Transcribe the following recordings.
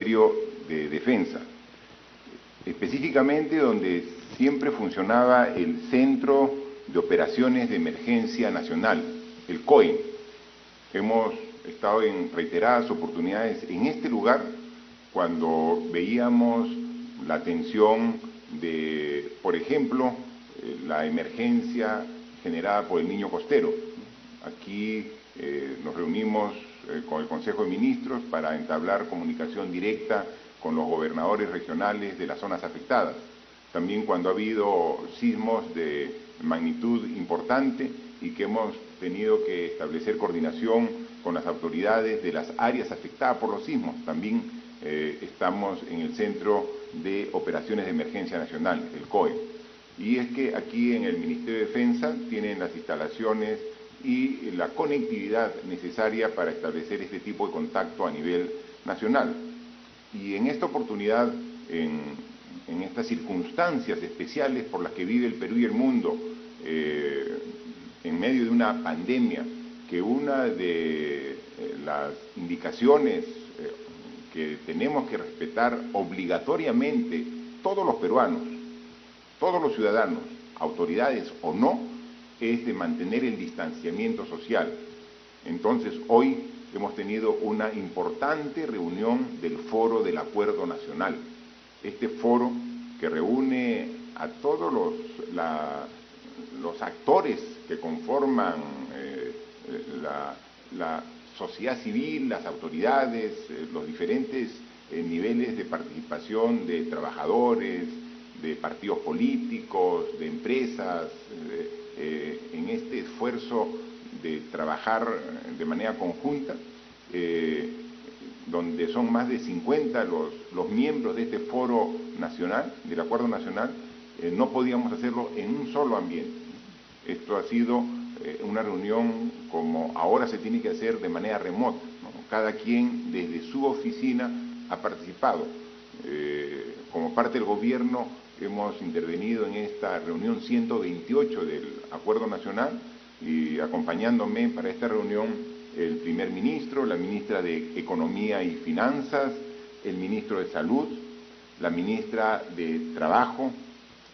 Ministerio de Defensa, específicamente donde siempre funcionaba el Centro de Operaciones de Emergencia Nacional, el COE. Hemos estado en reiteradas oportunidades en este lugar cuando veíamos la atención de, por ejemplo, la emergencia generada por el niño costero. Aquí nos reunimos con el Consejo de Ministros para entablar comunicación directa con los gobernadores regionales de las zonas afectadas. También cuando ha habido sismos de magnitud importante y que hemos tenido que establecer coordinación con las autoridades de las áreas afectadas por los sismos. También estamos en el Centro de Operaciones de Emergencia Nacional, el COE. Y es que aquí en el Ministerio de Defensa tienen las instalaciones y la conectividad necesaria para establecer este tipo de contacto a nivel nacional. Y en esta oportunidad, en estas circunstancias especiales por las que vive el Perú y el mundo, en medio de una pandemia, que una de las indicaciones que tenemos que respetar obligatoriamente todos los peruanos, todos los ciudadanos, autoridades o no, es de mantener el distanciamiento social. Entonces, hoy hemos tenido una importante reunión del Foro del Acuerdo Nacional. Este foro que reúne a todos los actores que conforman la sociedad civil, las autoridades, los diferentes niveles de participación de trabajadores, de partidos políticos, de empresas, en este esfuerzo de trabajar de manera conjunta, donde son más de 50 los miembros de este foro nacional, del Acuerdo Nacional. No podíamos hacerlo en un solo ambiente. Esto ha sido una reunión como ahora se tiene que hacer de manera remota, ¿no? Cada quien desde su oficina ha participado. Como parte del gobierno hemos intervenido en esta reunión 128 del Acuerdo Nacional y acompañándome para esta reunión el primer ministro, la ministra de Economía y Finanzas, el ministro de Salud, la ministra de Trabajo,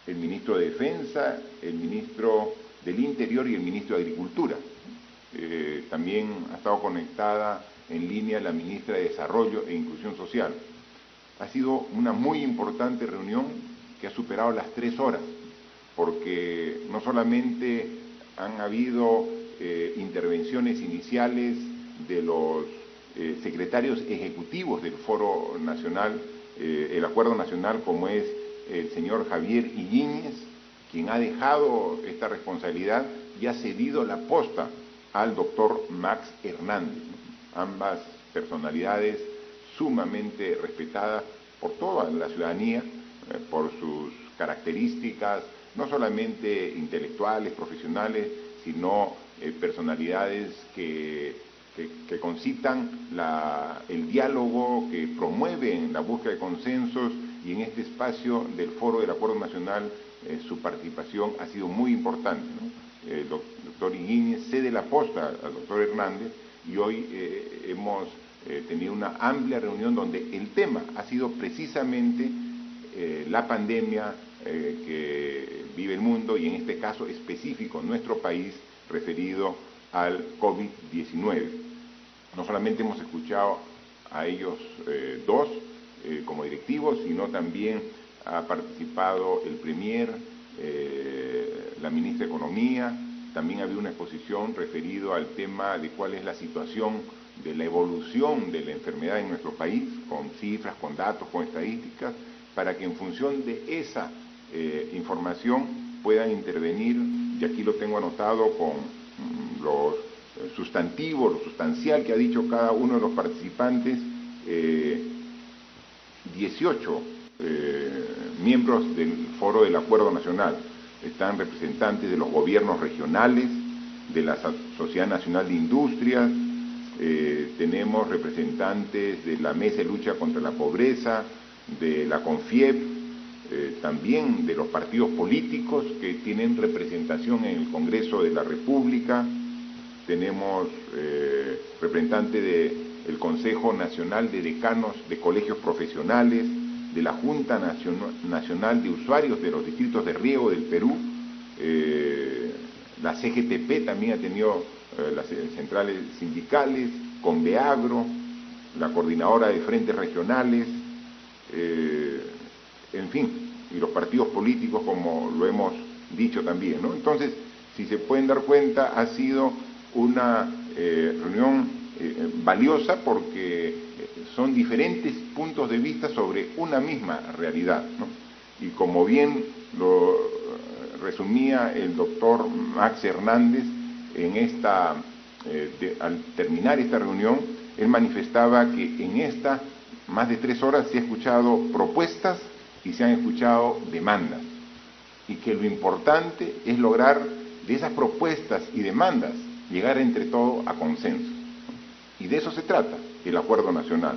el ministro de Defensa, el ministro del Interior y el ministro de Agricultura. También ha estado conectada en línea la ministra de Desarrollo e Inclusión Social. Ha sido una muy importante reunión que ha superado las 3 horas, porque no solamente han habido intervenciones iniciales de los secretarios ejecutivos del Foro Nacional, el Acuerdo Nacional, como es el señor Javier Iñiguez, quien ha dejado esta responsabilidad y ha cedido la posta al doctor Max Hernández. Ambas personalidades sumamente respetadas por toda la ciudadanía, por sus características, no solamente intelectuales, profesionales, sino personalidades que concitan el diálogo, que promueven la búsqueda de consensos, y en este espacio del Foro del Acuerdo Nacional su participación ha sido muy importante, ¿no? El doctor Iñiguez cede la posta al doctor Hernández y hoy hemos tenido una amplia reunión donde el tema ha sido precisamente la pandemia que vive el mundo y en este caso específico nuestro país referido al COVID-19. No solamente hemos escuchado a ellos dos como directivos, sino también ha participado el Premier, la ministra de Economía. También había una exposición referido al tema de cuál es la situación de la evolución de la enfermedad en nuestro país, con cifras, con datos, con estadísticas, para que en función de esa información puedan intervenir, y aquí lo tengo anotado con los sustantivos, lo sustancial que ha dicho cada uno de los participantes, 18 miembros del Foro del Acuerdo Nacional. Están representantes de los gobiernos regionales, de la Sociedad Nacional de Industrias, tenemos representantes de la Mesa de Lucha contra la Pobreza, de la CONFIEP, también de los partidos políticos que tienen representación en el Congreso de la República, tenemos representantes el Consejo Nacional de Decanos de Colegios Profesionales, de la Junta Nacional de Usuarios de los Distritos de Riego del Perú, la CGTP también ha tenido las centrales sindicales, Conveagro, la Coordinadora de Frentes Regionales, en fin, y los partidos políticos, como lo hemos dicho también, ¿no? Entonces, si se pueden dar cuenta, ha sido una reunión valiosa porque son diferentes puntos de vista sobre una misma realidad, ¿no? Y como bien lo resumía el doctor Max Hernández, al terminar esta reunión, él manifestaba que en esta más de 3 horas se han escuchado propuestas y se han escuchado demandas, y que lo importante es lograr de esas propuestas y demandas llegar entre todos a consenso. Y de eso se trata el Acuerdo Nacional.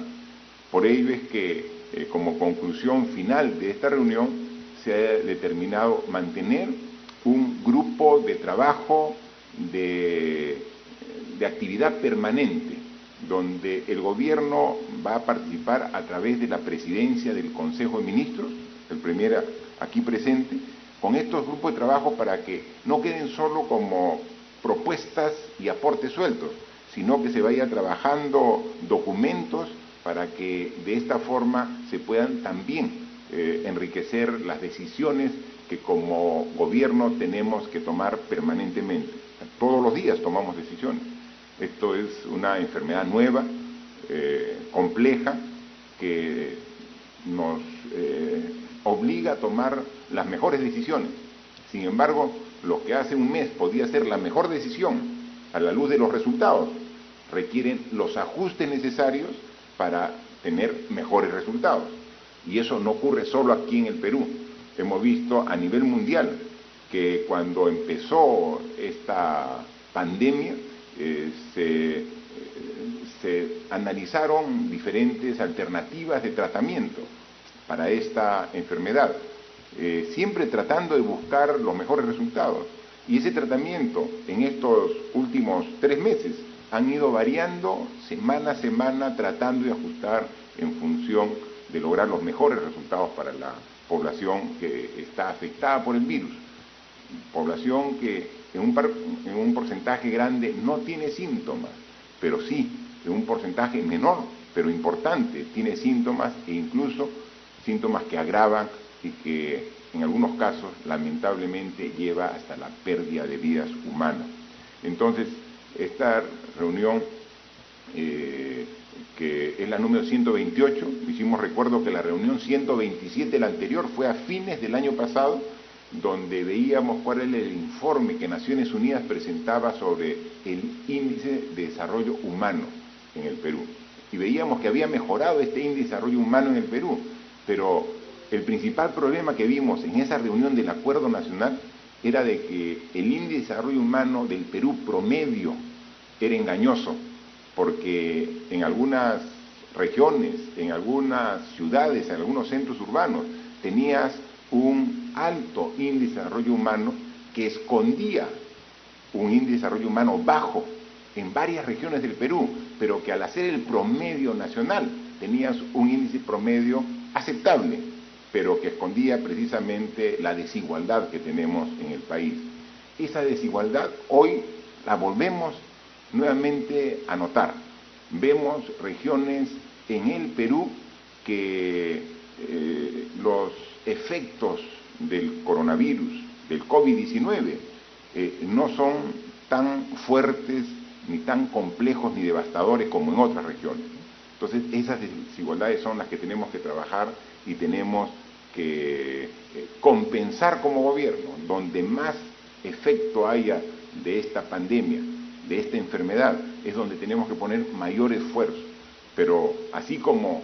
Por ello es que, como conclusión final de esta reunión, se ha determinado mantener un grupo de trabajo de actividad permanente, donde el gobierno va a participar a través de la presidencia del Consejo de Ministros, el primer aquí presente, con estos grupos de trabajo para que no queden solo como propuestas y aportes sueltos, sino que se vaya trabajando documentos para que de esta forma se puedan también enriquecer las decisiones que como gobierno tenemos que tomar permanentemente. Todos los días tomamos decisiones. Esto es una enfermedad nueva, compleja, que nos obliga a tomar las mejores decisiones. Sin embargo, lo que hace un mes podía ser la mejor decisión a la luz de los resultados, requieren los ajustes necesarios para tener mejores resultados. Y eso no ocurre solo aquí en el Perú. Hemos visto a nivel mundial que cuando empezó esta pandemia se analizaron diferentes alternativas de tratamiento para esta enfermedad, siempre tratando de buscar los mejores resultados. Y ese tratamiento en estos últimos 3 meses han ido variando semana a semana, tratando de ajustar en función de lograr los mejores resultados para la población que está afectada por el virus. Población que en un porcentaje grande no tiene síntomas, pero sí, en un porcentaje menor, pero importante, tiene síntomas e incluso síntomas que agravan y que en algunos casos lamentablemente lleva hasta la pérdida de vidas humanas. Entonces, esta reunión que es la número 128, hicimos recuerdo que la reunión 127, la anterior, fue a fines del año pasado, donde veíamos cuál era el informe que Naciones Unidas presentaba sobre el índice de desarrollo humano en el Perú. Y veíamos que había mejorado este índice de desarrollo humano en el Perú, pero el principal problema que vimos en esa reunión del Acuerdo Nacional era de que el índice de desarrollo humano del Perú promedio era engañoso, porque en algunas regiones, en algunas ciudades, en algunos centros urbanos, tenías un alto índice de desarrollo humano que escondía un índice de desarrollo humano bajo en varias regiones del Perú, pero que al hacer el promedio nacional tenías un índice promedio aceptable, pero que escondía precisamente la desigualdad que tenemos en el país. Esa desigualdad hoy la volvemos nuevamente a notar. Vemos regiones en el Perú que los efectos del coronavirus, del COVID-19, no son tan fuertes, ni tan complejos, ni devastadores como en otras regiones. Entonces, esas desigualdades son las que tenemos que trabajar y tenemos que compensar como gobierno. Donde más efecto haya de esta pandemia, de esta enfermedad, es donde tenemos que poner mayor esfuerzo. Pero así como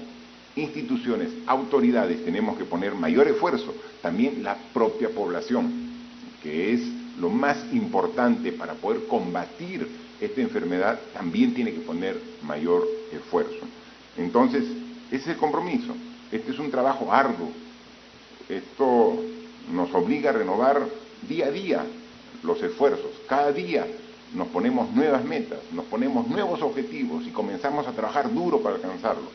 instituciones, autoridades, tenemos que poner mayor esfuerzo, también la propia población, que es lo más importante para poder combatir esta enfermedad, también tiene que poner mayor esfuerzo. Entonces, ese es el compromiso. Este es un trabajo arduo. Esto nos obliga a renovar día a día los esfuerzos. Cada día nos ponemos nuevas metas, nos ponemos nuevos objetivos y comenzamos a trabajar duro para alcanzarlo,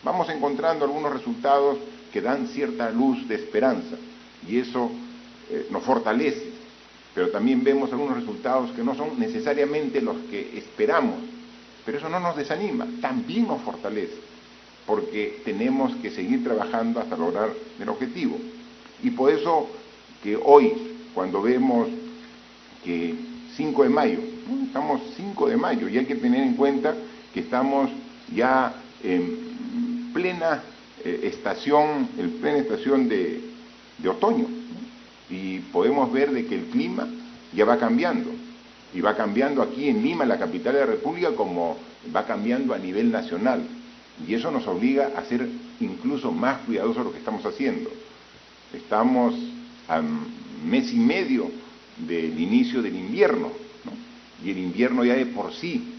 vamos encontrando algunos resultados que dan cierta luz de esperanza y eso nos fortalece, pero también vemos algunos resultados que no son necesariamente los que esperamos, pero eso no nos desanima, también nos fortalece, porque tenemos que seguir trabajando hasta lograr el objetivo. Y por eso que hoy, cuando vemos que 5 de mayo, ¿no? Estamos 5 de mayo y hay que tener en cuenta que estamos ya en plena estación de otoño, ¿no? Y podemos ver de que el clima ya va cambiando, y va cambiando aquí en Lima, la capital de la República, como va cambiando a nivel nacional, y eso nos obliga a ser incluso más cuidadosos de lo que estamos haciendo. Estamos a mes y medio del inicio del invierno, ¿no? Y el invierno ya de por sí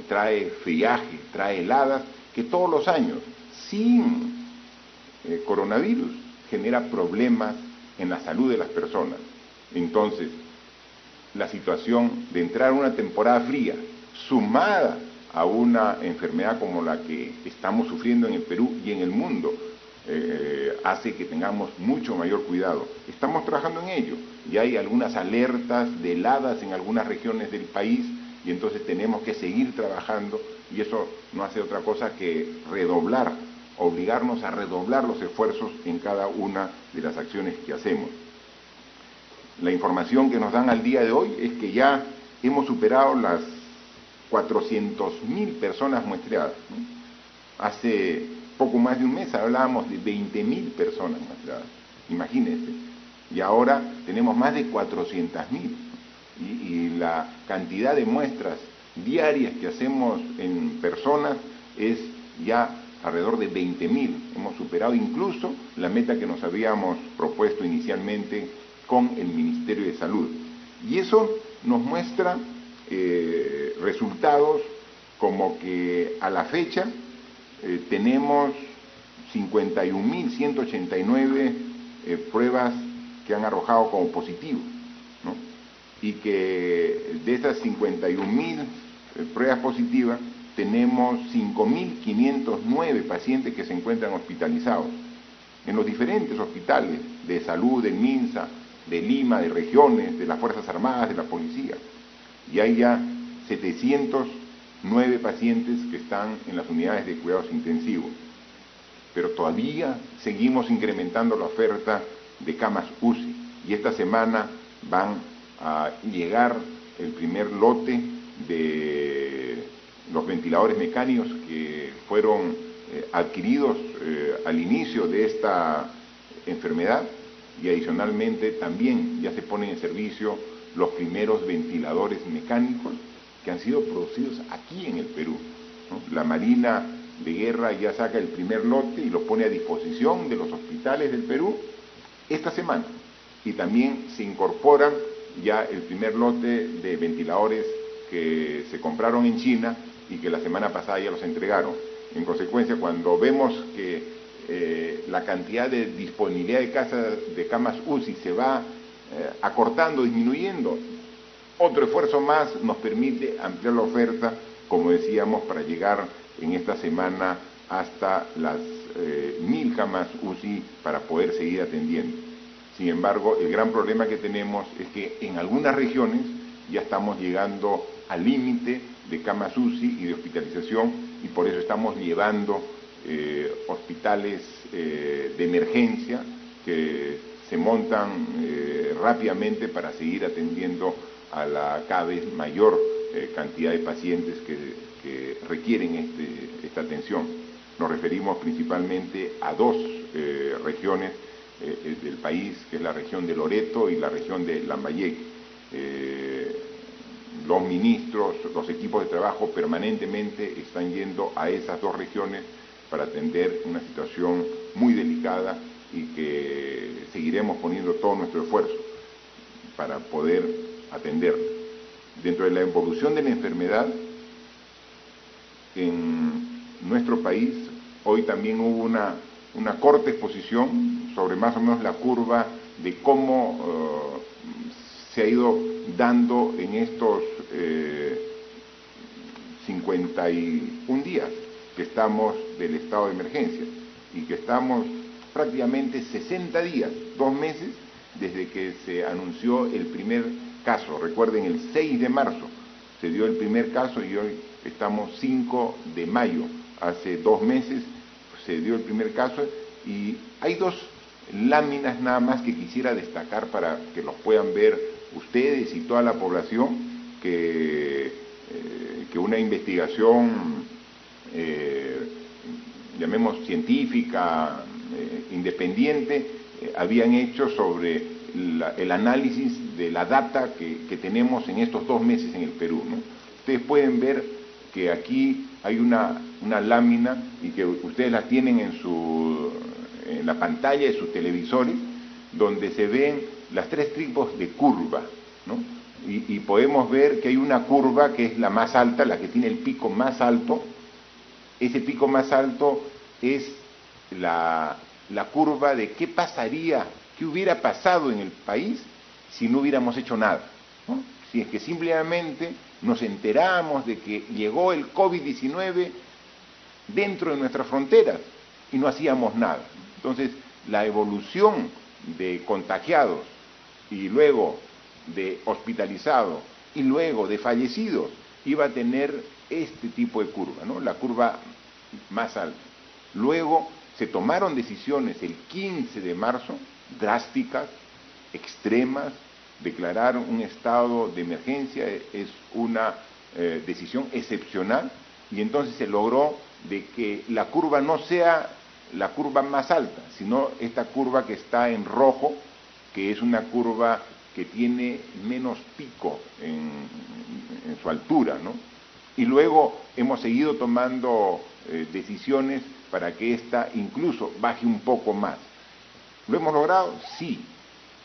trae friaje, trae heladas, que todos los años, sin coronavirus, genera problemas en la salud de las personas. Entonces, la situación de entrar a una temporada fría, sumada a una enfermedad como la que estamos sufriendo en el Perú y en el mundo, hace que tengamos mucho mayor cuidado. Estamos trabajando en ello, y hay algunas alertas de heladas en algunas regiones del país, y entonces tenemos que seguir trabajando, y eso no hace otra cosa que obligarnos a redoblar los esfuerzos en cada una de las acciones que hacemos. La información que nos dan al día de hoy es que ya hemos superado las 400.000 personas muestreadas, ¿no? Hace poco más de un mes hablábamos de 20.000 personas muestreadas, imagínense, y ahora tenemos más de 400.000, y la cantidad de muestras diarias que hacemos en personas es ya alrededor de 20.000, hemos superado incluso la meta que nos habíamos propuesto inicialmente con el Ministerio de Salud, y eso nos muestra resultados como que a la fecha tenemos 51.189 pruebas que han arrojado como positivo, ¿no? Y que de esas 51.000 pruebas positivas tenemos 5.509 pacientes que se encuentran hospitalizados en los diferentes hospitales de salud, del MINSA, de Lima, de regiones, de las Fuerzas Armadas, de la Policía. Y hay ya 709 pacientes que están en las unidades de cuidados intensivos. Pero todavía seguimos incrementando la oferta de camas UCI. Y esta semana van a llegar el primer lote de los ventiladores mecánicos que fueron adquiridos al inicio de esta enfermedad, y adicionalmente también ya se ponen en servicio los primeros ventiladores mecánicos que han sido producidos aquí en el Perú, ¿no? La Marina de Guerra ya saca el primer lote y lo pone a disposición de los hospitales del Perú esta semana, y también se incorporan ya el primer lote de ventiladores que se compraron en China y que la semana pasada ya los entregaron. En consecuencia, cuando vemos que la cantidad de disponibilidad de camas UCI se va acortando, disminuyendo, otro esfuerzo más nos permite ampliar la oferta, como decíamos, para llegar en esta semana hasta las 1.000 camas UCI para poder seguir atendiendo. Sin embargo, el gran problema que tenemos es que en algunas regiones ya estamos llegando al límite de camas UCI y de hospitalización, y por eso estamos llevando hospitales de emergencia que se montan rápidamente para seguir atendiendo a la cada vez mayor cantidad de pacientes que requieren esta atención. Nos referimos principalmente a dos regiones del país, que es la región de Loreto y la región de Lambayeque. Los ministros, los equipos de trabajo permanentemente están yendo a esas dos regiones para atender una situación muy delicada, y que seguiremos poniendo todo nuestro esfuerzo para poder atender. Dentro de la evolución de la enfermedad en nuestro país, hoy también hubo una corta exposición sobre más o menos la curva de cómo se ha ido dando en estos 51 días que estamos del estado de emergencia y que estamos prácticamente 60 días, 2 meses, desde que se anunció el primer caso. Recuerden, el 6 de marzo se dio el primer caso y hoy estamos 5 de mayo. Hace 2 meses se dio el primer caso y hay 2 láminas nada más que quisiera destacar para que los puedan ver ustedes y toda la población, que una investigación, llamemos científica, independiente, habían hecho sobre el análisis de la data que tenemos en estos 2 meses en el Perú, ¿no? Ustedes pueden ver que aquí hay una lámina y que ustedes la tienen en la pantalla de sus televisores, donde se ven las 3 tipos de curva, ¿no? Y podemos ver que hay una curva que es la más alta, la que tiene el pico más alto. Ese pico más alto es la curva de qué pasaría, qué hubiera pasado en el país si no hubiéramos hecho nada, ¿no? Si es que simplemente nos enteramos de que llegó el COVID-19 dentro de nuestras fronteras y no hacíamos nada. Entonces, la evolución de contagiados y luego de hospitalizados y luego de fallecidos iba a tener este tipo de curva, ¿no? La curva más alta. Luego se tomaron decisiones el 15 de marzo, drásticas, extremas. Declarar un estado de emergencia es una decisión excepcional, y entonces se logró de que la curva no sea la curva más alta, sino esta curva que está en rojo, que es una curva que tiene menos pico en su altura, ¿no? Y luego hemos seguido tomando decisiones para que esta incluso baje un poco más. ¿Lo hemos logrado? Sí.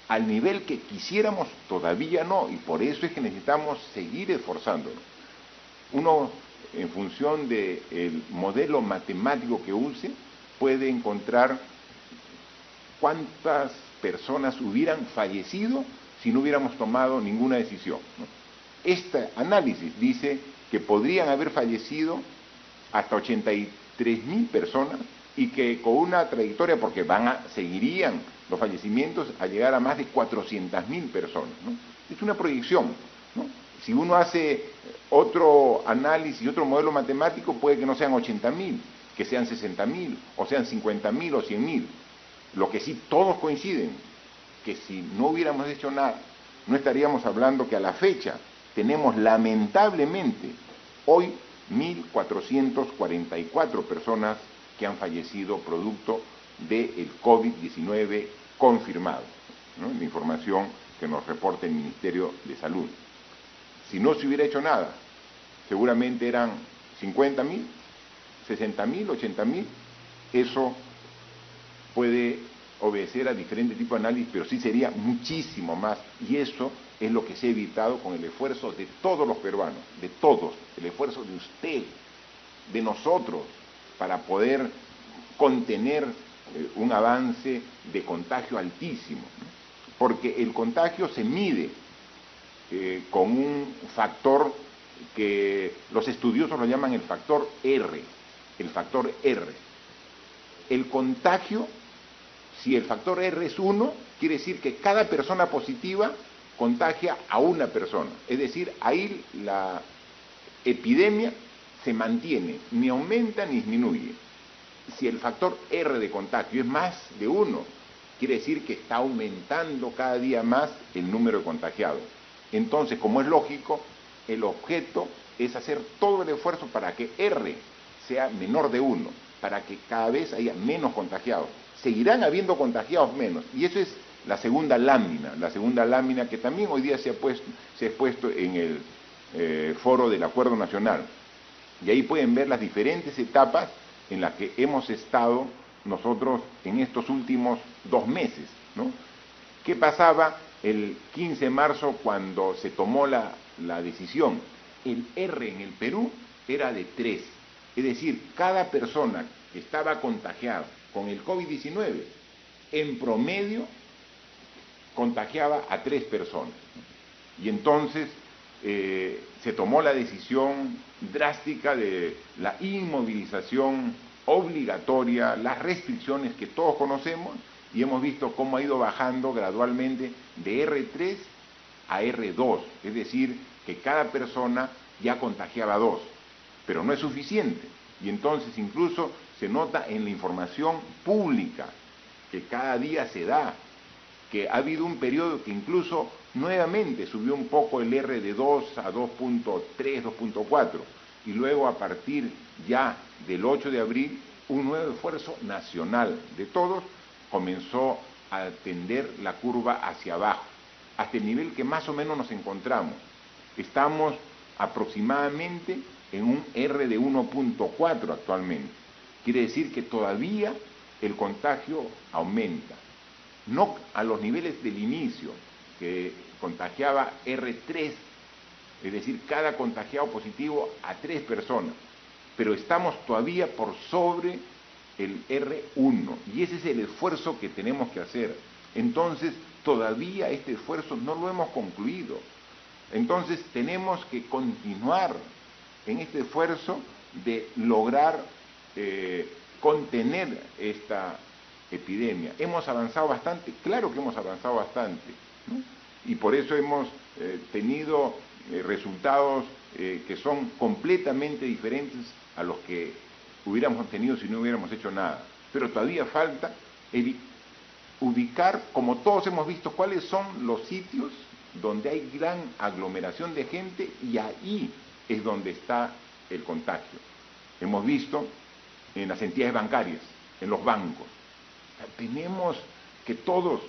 Al nivel que quisiéramos todavía no, y por eso es que necesitamos seguir esforzándonos. Uno, en función del modelo matemático que use, puede encontrar cuántas personas hubieran fallecido si no hubiéramos tomado ninguna decisión, ¿no? Este análisis dice que podrían haber fallecido hasta 83.000 personas y que con una trayectoria, porque seguirían los fallecimientos a llegar a más de 400.000 personas, ¿no? Es una proyección, ¿no? Si uno hace otro análisis, otro modelo matemático, puede que no sean 80.000, que sean 60.000, o sean 50.000 o 100.000. Lo que sí todos coinciden, que si no hubiéramos hecho nada, no estaríamos hablando que a la fecha tenemos lamentablemente hoy 1.444 personas que han fallecido producto del COVID-19 confirmado, ¿no? La información que nos reporta el Ministerio de Salud. Si no se hubiera hecho nada, seguramente eran 50.000, 60.000, 80.000. Eso puede obedecer a diferentes tipos de análisis, pero sí sería muchísimo más, y eso es lo que se ha evitado con el esfuerzo de todos los peruanos, de todos, el esfuerzo de usted, de nosotros, para poder contener un avance de contagio altísimo, ¿no? Porque el contagio se mide con un factor que los estudiosos lo llaman el factor R, el factor R. El contagio, si el factor R es 1, quiere decir que cada persona positiva contagia a una persona. Es decir, ahí la epidemia se mantiene, ni aumenta ni disminuye. Si el factor R de contagio es más de 1, quiere decir que está aumentando cada día más el número de contagiados. Entonces, como es lógico, el objeto es hacer todo el esfuerzo para que R sea menor de 1, para que cada vez haya menos contagiados. Seguirán habiendo contagiados menos, y eso es la segunda lámina que también hoy día se ha expuesto en el foro del Acuerdo Nacional. Y ahí pueden ver las diferentes etapas en las que hemos estado nosotros en estos últimos 2 meses, ¿no? ¿Qué pasaba el 15 de marzo cuando se tomó la decisión? El R en el Perú era de 3, es decir, cada persona que estaba contagiada con el COVID-19, en promedio, contagiaba a 3 personas. Y entonces se tomó la decisión drástica de la inmovilización obligatoria, las restricciones que todos conocemos, y hemos visto cómo ha ido bajando gradualmente de R3 a R2, es decir, que cada persona ya contagiaba 2, pero no es suficiente, y entonces incluso se nota en la información pública que cada día se da, que ha habido un periodo que incluso nuevamente subió un poco el R de 2 a 2.3, 2.4, y luego a partir ya del 8 de abril, un nuevo esfuerzo nacional de todos comenzó a tender la curva hacia abajo, hasta el nivel que más o menos nos encontramos. Estamos aproximadamente en un R de 1.4 actualmente. Quiere decir que todavía el contagio aumenta. No a los niveles del inicio, que contagiaba R3, es decir, cada contagiado positivo a 3 personas, pero estamos todavía por sobre el R1, y ese es el esfuerzo que tenemos que hacer. Entonces, todavía este esfuerzo no lo hemos concluido. Entonces, tenemos que continuar en este esfuerzo de lograr contener esta epidemia. ¿Hemos avanzado bastante? Claro que hemos avanzado bastante, ¿no? Y por eso hemos tenido resultados que son completamente diferentes a los que hubiéramos tenido si no hubiéramos hecho nada. Pero todavía falta ubicar, como todos hemos visto, cuáles son los sitios donde hay gran aglomeración de gente, y ahí es donde está el contagio. Hemos visto en las entidades bancarias, en los bancos. Tenemos que todos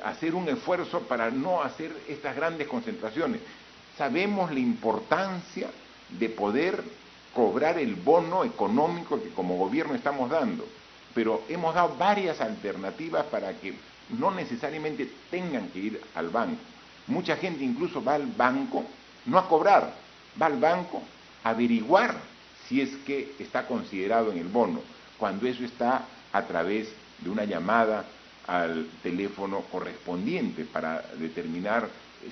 hacer un esfuerzo para no hacer estas grandes concentraciones. Sabemos la importancia de poder cobrar el bono económico que como gobierno estamos dando, pero hemos dado varias alternativas para que no necesariamente tengan que ir al banco. Mucha gente incluso va al banco, no a cobrar, va al banco a averiguar si es que está considerado en el bono, cuando eso está a través de una llamada al teléfono correspondiente para determinar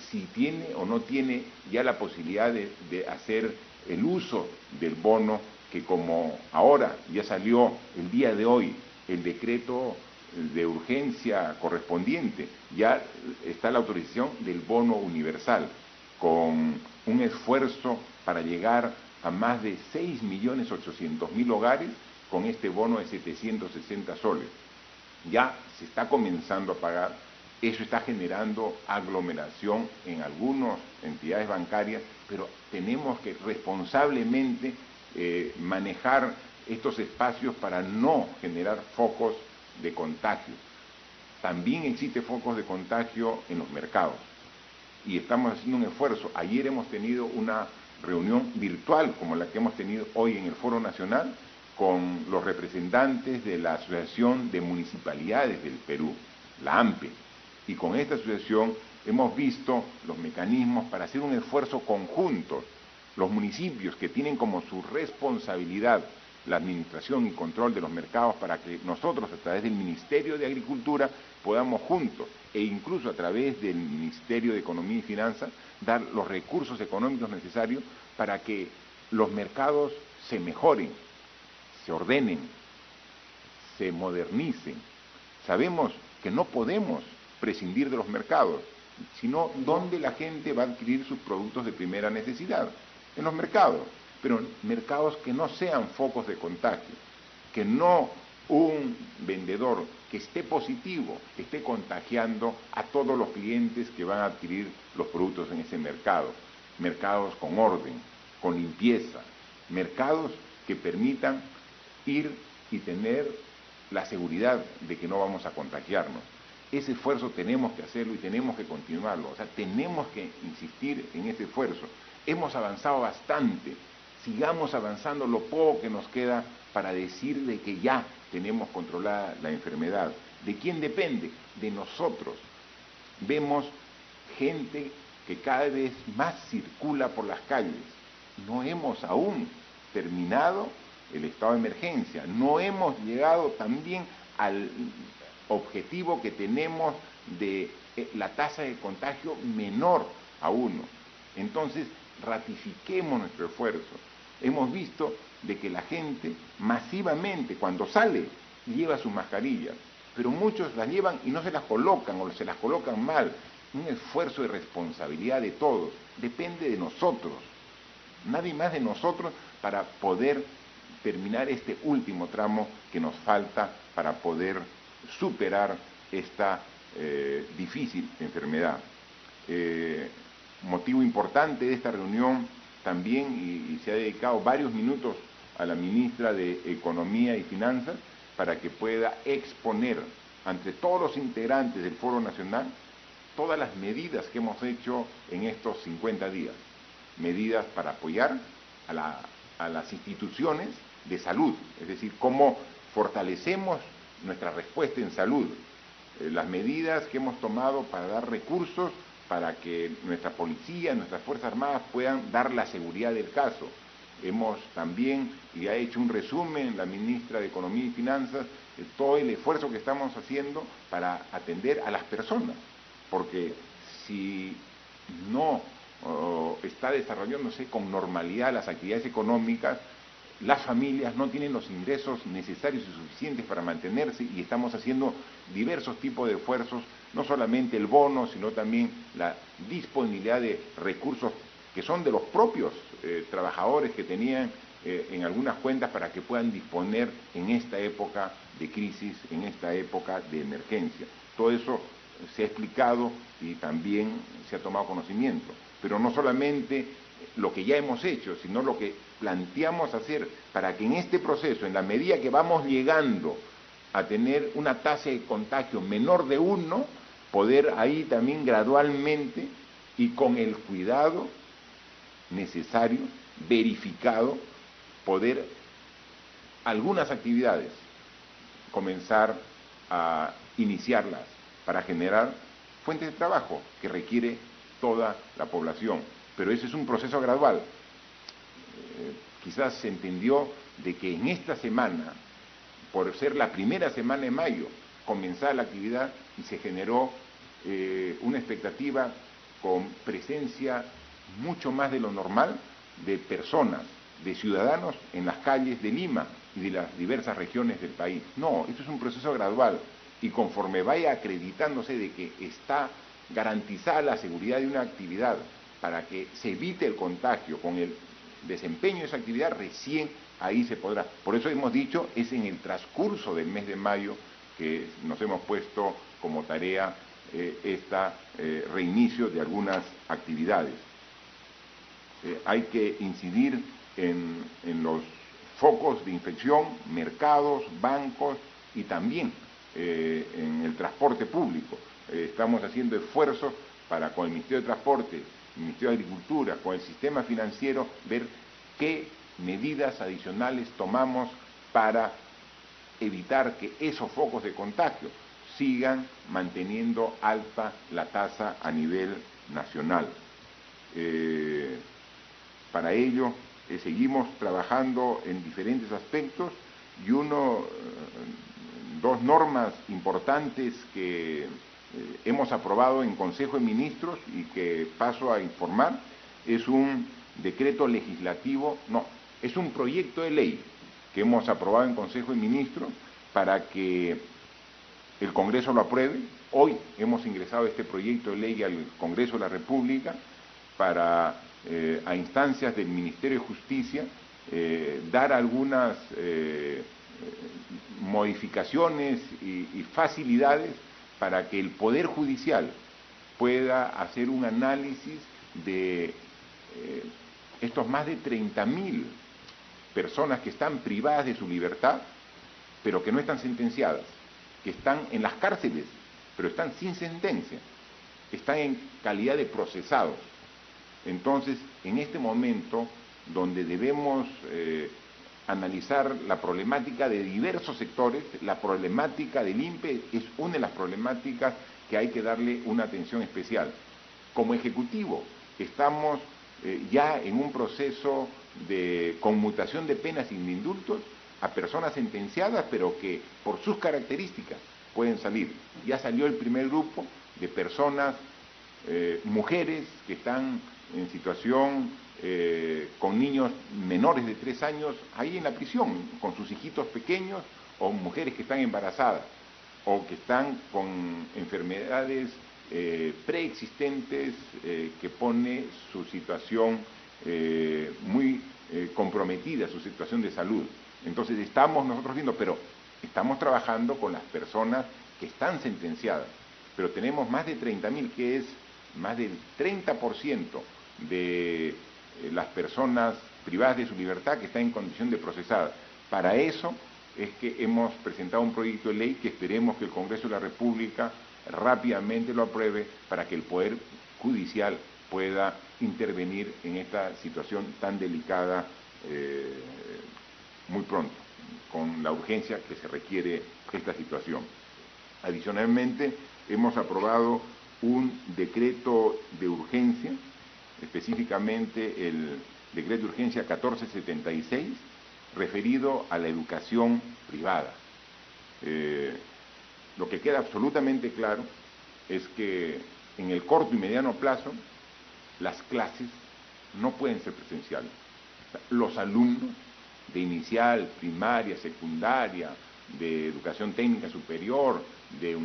si tiene o no tiene ya la posibilidad de hacer el uso del bono, que como ahora ya salió el día de hoy el decreto de urgencia correspondiente, ya está la autorización del bono universal, con un esfuerzo para llegar a más de 6.800.000 hogares con este bono de 760 soles. Ya se está comenzando a pagar, eso está generando aglomeración en algunas entidades bancarias, pero tenemos que responsablemente manejar estos espacios para no generar focos de contagio. También existen focos de contagio en los mercados y estamos haciendo un esfuerzo. Ayer hemos tenido una reunión virtual como la que hemos tenido hoy en el Foro Nacional con los representantes de la Asociación de Municipalidades del Perú, la AMPE, y con esta asociación hemos visto los mecanismos para hacer un esfuerzo conjunto. Los municipios que tienen como su responsabilidad la administración y control de los mercados, para que nosotros a través del Ministerio de Agricultura podamos juntos, e incluso a través del Ministerio de Economía y Finanzas, dar los recursos económicos necesarios para que los mercados se mejoren, se ordenen, se modernicen. Sabemos que no podemos prescindir de los mercados, sino dónde la gente va a adquirir sus productos de primera necesidad, en los mercados, pero mercados que no sean focos de contagio, que no un vendedor que esté positivo esté contagiando a todos los clientes que van a adquirir los productos en ese mercado. Mercados con orden, con limpieza, mercados que permitan ir y tener la seguridad de que no vamos a contagiarnos. Ese esfuerzo tenemos que hacerlo y tenemos que continuarlo, o sea, tenemos que insistir en ese esfuerzo. Hemos avanzado bastante, sigamos avanzando lo poco que nos queda para decir de que ya tenemos controlada la enfermedad. ¿De quién depende? De nosotros. Vemos gente que cada vez más circula por las calles. No hemos aún terminado el estado de emergencia, no hemos llegado también al objetivo que tenemos de la tasa de contagio menor a 1. Entonces, ratifiquemos nuestro esfuerzo. Hemos visto de que la gente masivamente, cuando sale, lleva sus mascarillas, pero muchos las llevan y no se las colocan o se las colocan mal. Un esfuerzo de responsabilidad de todos, depende de nosotros, nadie más de nosotros, para poder terminar este último tramo que nos falta para poder superar esta difícil enfermedad. Motivo importante de esta reunión también, y se ha dedicado varios minutos a la ministra de Economía y Finanzas para que pueda exponer ante todos los integrantes del Foro Nacional todas las medidas que hemos hecho en estos 50 días. Medidas para apoyar a las instituciones de salud, es decir, cómo fortalecemos nuestra respuesta en salud, las medidas que hemos tomado para dar recursos para que nuestra policía, nuestras Fuerzas Armadas puedan dar la seguridad del caso. Hemos también, y ha hecho un resumen la ministra de Economía y Finanzas, de todo el esfuerzo que estamos haciendo para atender a las personas, porque si no está desarrollándose con normalidad las actividades económicas, las familias no tienen los ingresos necesarios y suficientes para mantenerse, y estamos haciendo diversos tipos de esfuerzos, no solamente el bono, sino también la disponibilidad de recursos que son de los propios trabajadores que tenían en algunas cuentas para que puedan disponer en esta época de crisis, en esta época de emergencia. Todo eso se ha explicado y también se ha tomado conocimiento, pero no solamente lo que ya hemos hecho, sino lo que planteamos hacer para que en este proceso, en la medida que vamos llegando a tener una tasa de contagio menor de 1, poder ahí también gradualmente y con el cuidado necesario, verificado, poder algunas actividades comenzar a iniciarlas para generar fuentes de trabajo que requiere toda la población. Pero ese es un proceso gradual. Quizás se entendió de que en esta semana, por ser la primera semana de mayo, comenzaba la actividad y se generó una expectativa con presencia mucho más de lo normal de personas, de ciudadanos en las calles de Lima y de las diversas regiones del país. No, esto es un proceso gradual, y conforme vaya acreditándose de que está garantizada la seguridad de una actividad para que se evite el contagio con el desempeño de esa actividad, recién ahí se podrá. Por eso hemos dicho, es en el transcurso del mes de mayo que nos hemos puesto como tarea reinicio de algunas actividades. Hay que incidir en los focos de infección, mercados, bancos y también en el transporte público. Estamos haciendo esfuerzos para, con el Ministerio de Transporte, el Ministerio de Agricultura, con el sistema financiero, ver qué medidas adicionales tomamos para evitar que esos focos de contagio sigan manteniendo alta la tasa a nivel nacional. Para ello seguimos trabajando en diferentes aspectos, y dos normas importantes que hemos aprobado en Consejo de Ministros y que paso a informar, es un decreto legislativo, no, es un proyecto de ley que hemos aprobado en Consejo de Ministros para que el Congreso lo apruebe. Hoy hemos ingresado este proyecto de ley al Congreso de la República para, a instancias del Ministerio de Justicia, dar algunas modificaciones y facilidades para que el Poder Judicial pueda hacer un análisis de estos más de 30.000 personas que están privadas de su libertad, pero que no están sentenciadas, que están en las cárceles, pero están sin sentencia, están en calidad de procesados. Entonces, en este momento, donde debemos analizar la problemática de diversos sectores, la problemática del INPE es una de las problemáticas que hay que darle una atención especial. Como Ejecutivo, estamos ya en un proceso de conmutación de penas sin indultos a personas sentenciadas, pero que por sus características pueden salir. Ya salió el primer grupo de personas, mujeres que están en situación con niños menores de 3 años ahí en la prisión, con sus hijitos pequeños, o mujeres que están embarazadas, o que están con enfermedades preexistentes que pone su situación muy comprometida, su situación de salud. Entonces estamos nosotros viendo, pero estamos trabajando con las personas que están sentenciadas, pero tenemos más de 30.000, que es más del 30% de las personas privadas de su libertad que están en condición de procesada. Para eso es que hemos presentado un proyecto de ley que esperemos que el Congreso de la República rápidamente lo apruebe para que el Poder Judicial pueda intervenir en esta situación tan delicada muy pronto, con la urgencia que se requiere esta situación. Adicionalmente, hemos aprobado un decreto de urgencia, específicamente el decreto de urgencia 1476, referido a la educación privada. Lo que queda absolutamente claro es que en el corto y mediano plazo las clases no pueden ser presenciales. Los alumnos de inicial, primaria, secundaria, de educación técnica superior, de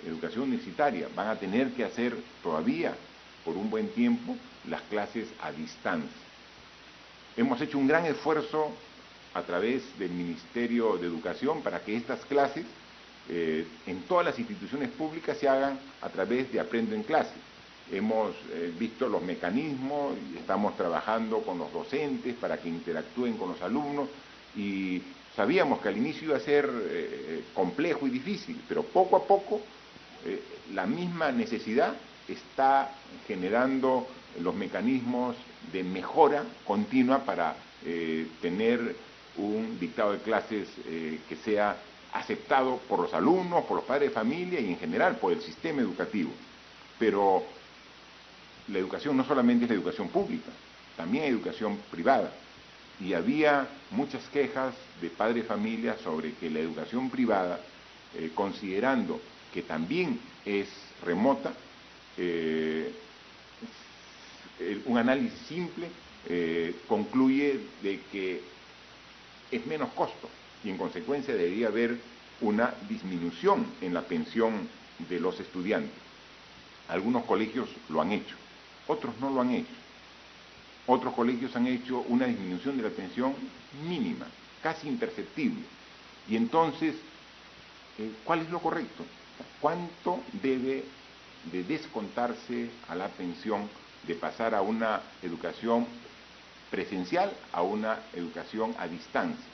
educación universitaria, van a tener que hacer todavía por un buen tiempo las clases a distancia. Hemos hecho un gran esfuerzo a través del Ministerio de Educación para que estas clases en todas las instituciones públicas se hagan a través de Aprendo en Clase. Hemos visto los mecanismos, y estamos trabajando con los docentes para que interactúen con los alumnos, y sabíamos que al inicio iba a ser complejo y difícil, pero poco a poco la misma necesidad está generando los mecanismos de mejora continua para tener un dictado de clases que sea aceptado por los alumnos, por los padres de familia y en general por el sistema educativo. Pero la educación no solamente es la educación pública, también hay educación privada. Y había muchas quejas de padres de familia sobre que la educación privada, considerando que también es remota, un análisis simple concluye de que es menos costo y en consecuencia debería haber una disminución en la pensión de los estudiantes. Algunos colegios lo han hecho, otros no lo han hecho. Otros colegios han hecho una disminución de la pensión mínima, casi imperceptible. Y entonces, ¿cuál es lo correcto? ¿Cuánto debe de descontarse a la pensión de pasar a una educación presencial a una educación a distancia?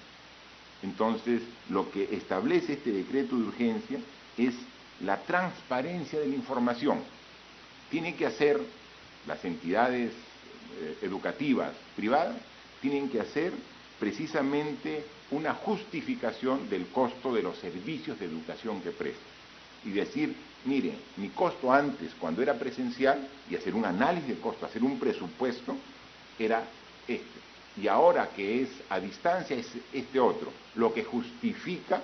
Entonces, lo que establece este decreto de urgencia es la transparencia de la información. Tienen que hacer las entidades educativas privadas, tienen que hacer precisamente una justificación del costo de los servicios de educación que prestan. Y decir, miren, mi costo antes, cuando era presencial, y hacer un análisis de costo, hacer un presupuesto, era este. Y ahora que es a distancia es este otro, lo que justifica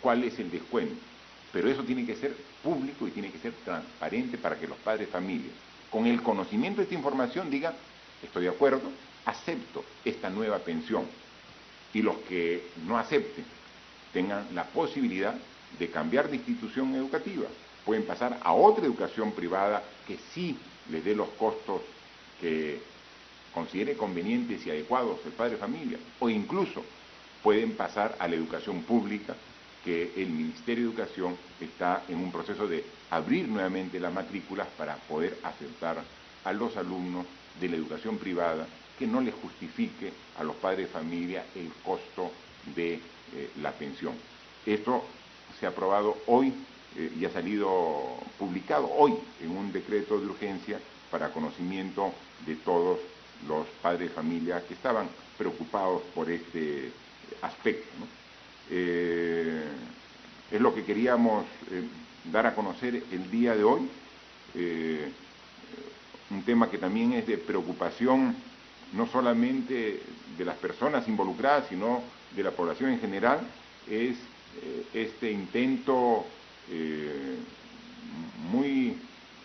cuál es el descuento. Pero eso tiene que ser público y tiene que ser transparente para que los padres de familia, con el conocimiento de esta información, digan, estoy de acuerdo, acepto esta nueva pensión. Y los que no acepten tengan la posibilidad de cambiar de institución educativa. Pueden pasar a otra educación privada que sí les dé los costos que considere convenientes y adecuados el padre de familia, o incluso pueden pasar a la educación pública, que el Ministerio de Educación está en un proceso de abrir nuevamente las matrículas para poder aceptar a los alumnos de la educación privada que no les justifique a los padres de familia el costo de la pensión. Esto se ha aprobado hoy y ha salido publicado hoy en un decreto de urgencia para conocimiento de todos los padres de familia que estaban preocupados por este aspecto, ¿no? Es lo que queríamos dar a conocer el día de hoy. Un tema que también es de preocupación no solamente de las personas involucradas, sino de la población en general, es este intento muy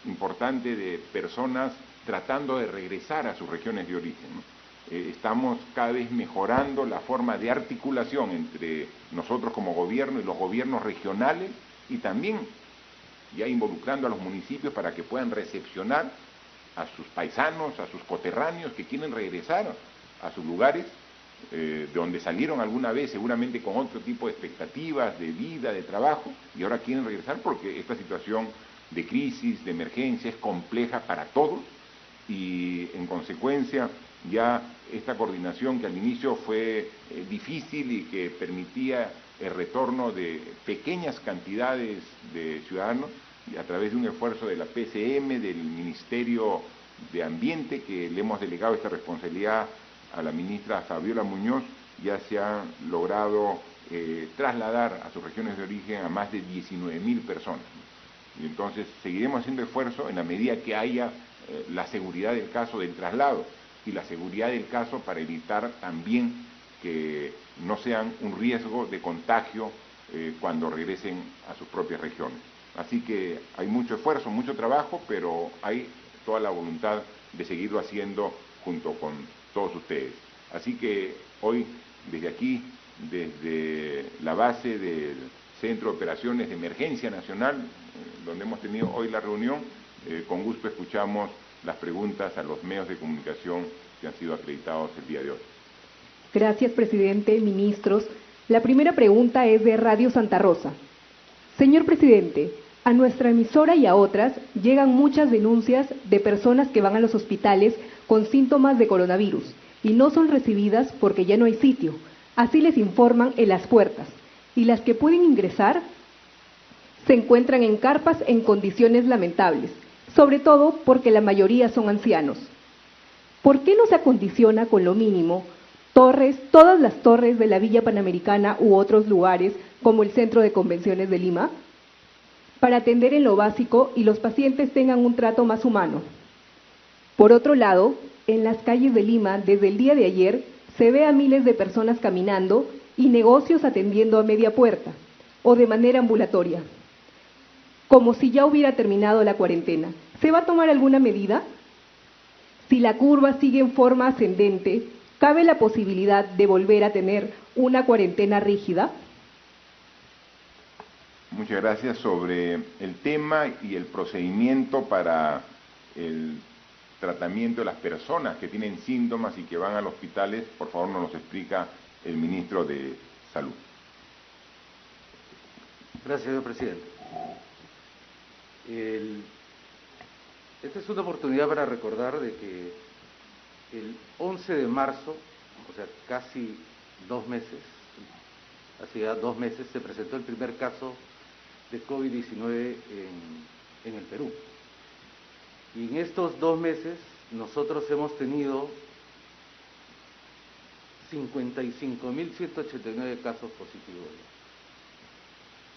importante de personas tratando de regresar a sus regiones de origen, ¿no? Estamos cada vez mejorando la forma de articulación entre nosotros como gobierno y los gobiernos regionales, y también ya involucrando a los municipios para que puedan recepcionar a sus paisanos, a sus coterráneos que quieren regresar a sus lugares de donde salieron alguna vez, seguramente con otro tipo de expectativas de vida, de trabajo, y ahora quieren regresar porque esta situación de crisis, de emergencia, es compleja para todos, y en consecuencia ya esta coordinación que al inicio fue difícil y que permitía el retorno de pequeñas cantidades de ciudadanos, y a través de un esfuerzo de la PCM, del Ministerio de Ambiente, que le hemos delegado esta responsabilidad a la ministra Fabiola Muñoz, ya se ha logrado trasladar a sus regiones de origen a más de 19.000 personas. Y entonces seguiremos haciendo esfuerzo en la medida que haya la seguridad del caso del traslado y la seguridad del caso para evitar también que no sean un riesgo de contagio cuando regresen a sus propias regiones. Así que hay mucho esfuerzo, mucho trabajo, pero hay toda la voluntad de seguirlo haciendo junto con todos ustedes. Así que hoy, desde aquí, desde la base del Centro de Operaciones de Emergencia Nacional, donde hemos tenido hoy la reunión, con gusto escuchamos las preguntas a los medios de comunicación que han sido acreditados el día de hoy. Gracias, presidente, ministros. La primera pregunta es de Radio Santa Rosa. Señor presidente, a nuestra emisora y a otras llegan muchas denuncias de personas que van a los hospitales con síntomas de coronavirus y no son recibidas porque ya no hay sitio. Así les informan en las puertas. Y las que pueden ingresar se encuentran en carpas en condiciones lamentables, sobre todo porque la mayoría son ancianos. ¿Por qué no se acondiciona con lo mínimo todas las torres de la Villa Panamericana u otros lugares como el Centro de Convenciones de Lima, para atender en lo básico y los pacientes tengan un trato más humano? Por otro lado, en las calles de Lima, desde el día de ayer, se ve a miles de personas caminando y negocios atendiendo a media puerta o de manera ambulatoria, como si ya hubiera terminado la cuarentena. ¿Se va a tomar alguna medida? Si la curva sigue en forma ascendente, ¿cabe la posibilidad de volver a tener una cuarentena rígida? Muchas gracias. Sobre el tema y el procedimiento para el tratamiento de las personas que tienen síntomas y que van a los hospitales, por favor nos explica el ministro de Salud. Gracias, señor presidente. Esta es una oportunidad para recordar de que el 11 de marzo, o sea, casi 2 meses, hacía 2 meses, se presentó el primer caso de COVID-19 en el Perú. Y en estos 2 meses nosotros hemos tenido 55.189 casos positivos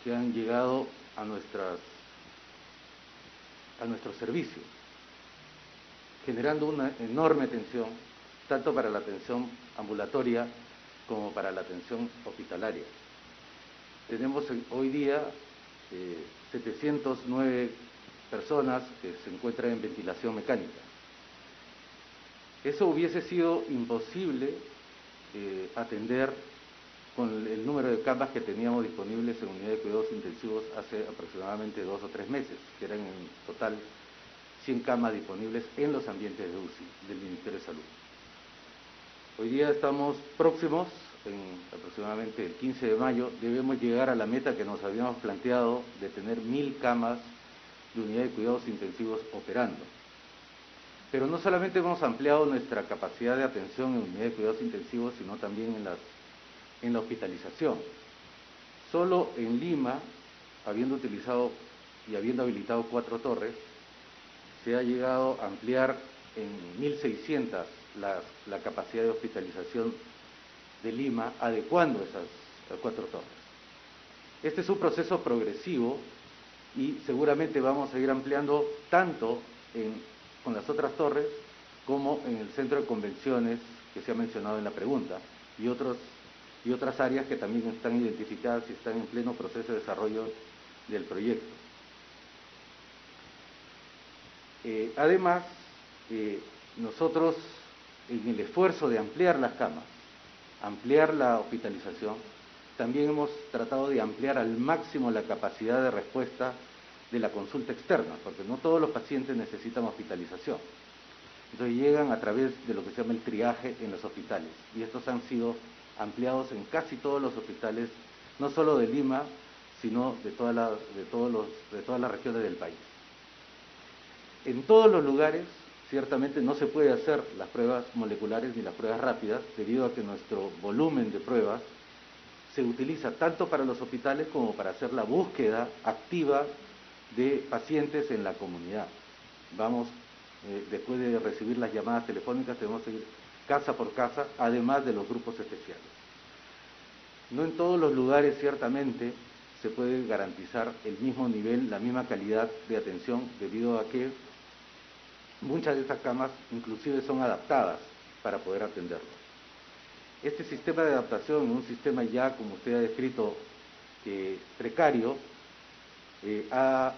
que han llegado a nuestros servicios, generando una enorme tensión, tanto para la atención ambulatoria como para la atención hospitalaria. Tenemos hoy día 709 personas que se encuentran en ventilación mecánica. Eso hubiese sido imposible atender con el número de camas que teníamos disponibles en unidad de cuidados intensivos hace aproximadamente 2 o 3 meses, que eran en total 100 camas disponibles en los ambientes de UCI del Ministerio de Salud. Hoy día estamos próximos, en aproximadamente el 15 de mayo, debemos llegar a la meta que nos habíamos planteado de tener 1.000 camas de unidad de cuidados intensivos operando. Pero no solamente hemos ampliado nuestra capacidad de atención en unidad de cuidados intensivos, sino también en la hospitalización. Solo en Lima, habiendo utilizado y habiendo habilitado 4 torres, se ha llegado a ampliar en 1.600 la capacidad de hospitalización de Lima, adecuando esas 4 torres. Este es un proceso progresivo y seguramente vamos a ir ampliando tanto con las otras torres como en el centro de convenciones que se ha mencionado en la pregunta y otras áreas que también están identificadas y están en pleno proceso de desarrollo del proyecto. Además, nosotros, en el esfuerzo de ampliar las camas, ampliar la hospitalización, también hemos tratado de ampliar al máximo la capacidad de respuesta de la consulta externa, porque no todos los pacientes necesitan hospitalización. Entonces llegan a través de lo que se llama el triaje en los hospitales, y estos han sido ampliados en casi todos los hospitales, no solo de Lima, sino de todas las regiones del país. En todos los lugares, ciertamente no se puede hacer las pruebas moleculares ni las pruebas rápidas, debido a que nuestro volumen de pruebas se utiliza tanto para los hospitales como para hacer la búsqueda activa de pacientes en la comunidad. Vamos, después de recibir las llamadas telefónicas, tenemos que ir casa por casa, además de los grupos especiales. No en todos los lugares, ciertamente, se puede garantizar el mismo nivel, la misma calidad de atención, debido a que muchas de estas camas inclusive son adaptadas para poder atenderlos. Este sistema de adaptación, un sistema ya, como usted ha descrito, precario, ha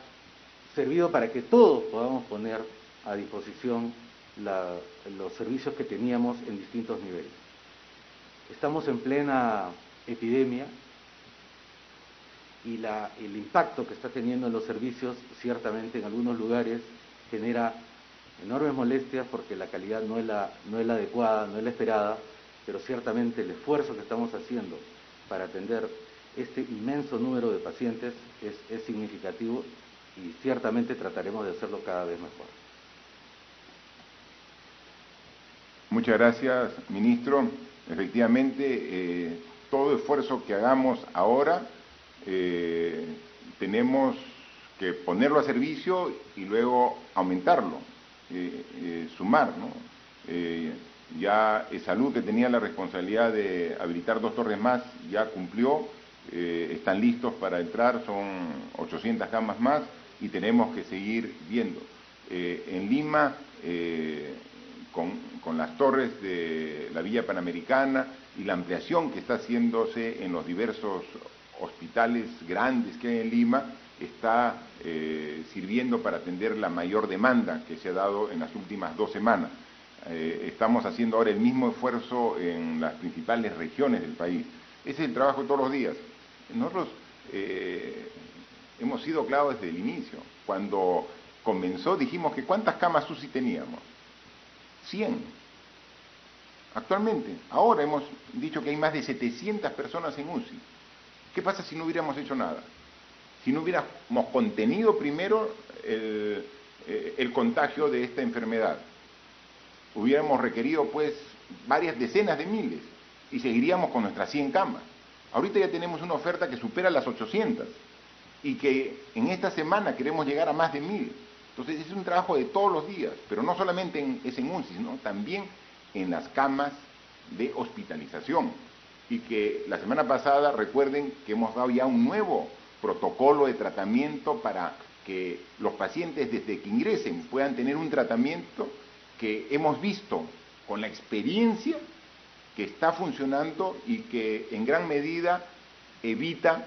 servido para que todos podamos poner a disposición los servicios que teníamos en distintos niveles. Estamos en plena epidemia y el impacto que está teniendo en los servicios, ciertamente en algunos lugares genera enormes molestias porque la calidad no es la adecuada, no es la esperada, pero ciertamente el esfuerzo que estamos haciendo para atender este inmenso número de pacientes es significativo, y ciertamente trataremos de hacerlo cada vez mejor. Muchas gracias, ministro. Efectivamente, todo esfuerzo que hagamos ahora tenemos que ponerlo a servicio y luego aumentarlo, sumar, ¿no? Ya Salud, que tenía la responsabilidad de habilitar 2 torres más, ya cumplió, están listos para entrar, son 800 camas más y tenemos que seguir viendo. En Lima, con las torres de la Villa Panamericana y la ampliación que está haciéndose en los diversos hospitales grandes que hay en Lima, está sirviendo para atender la mayor demanda que se ha dado en las últimas 2 semanas. Estamos haciendo ahora el mismo esfuerzo en las principales regiones del país. Ese es el trabajo de todos los días. Nosotros hemos sido claros desde el inicio. Cuando comenzó dijimos que ¿cuántas camas UCI teníamos? 100. Actualmente, ahora hemos dicho que hay más de 700 personas en UCI. ¿Qué pasa si no hubiéramos hecho nada? Si no hubiéramos contenido primero el contagio de esta enfermedad. Hubiéramos requerido pues varias decenas de miles y seguiríamos con nuestras 100 camas. Ahorita ya tenemos una oferta que supera las 800 y que en esta semana queremos llegar a más de 1000. Entonces es un trabajo de todos los días, pero no solamente en UCI, sino también en las camas de hospitalización. Y que la semana pasada, recuerden que hemos dado ya un nuevo protocolo de tratamiento para que los pacientes desde que ingresen puedan tener un tratamiento que hemos visto con la experiencia que está funcionando y que en gran medida evita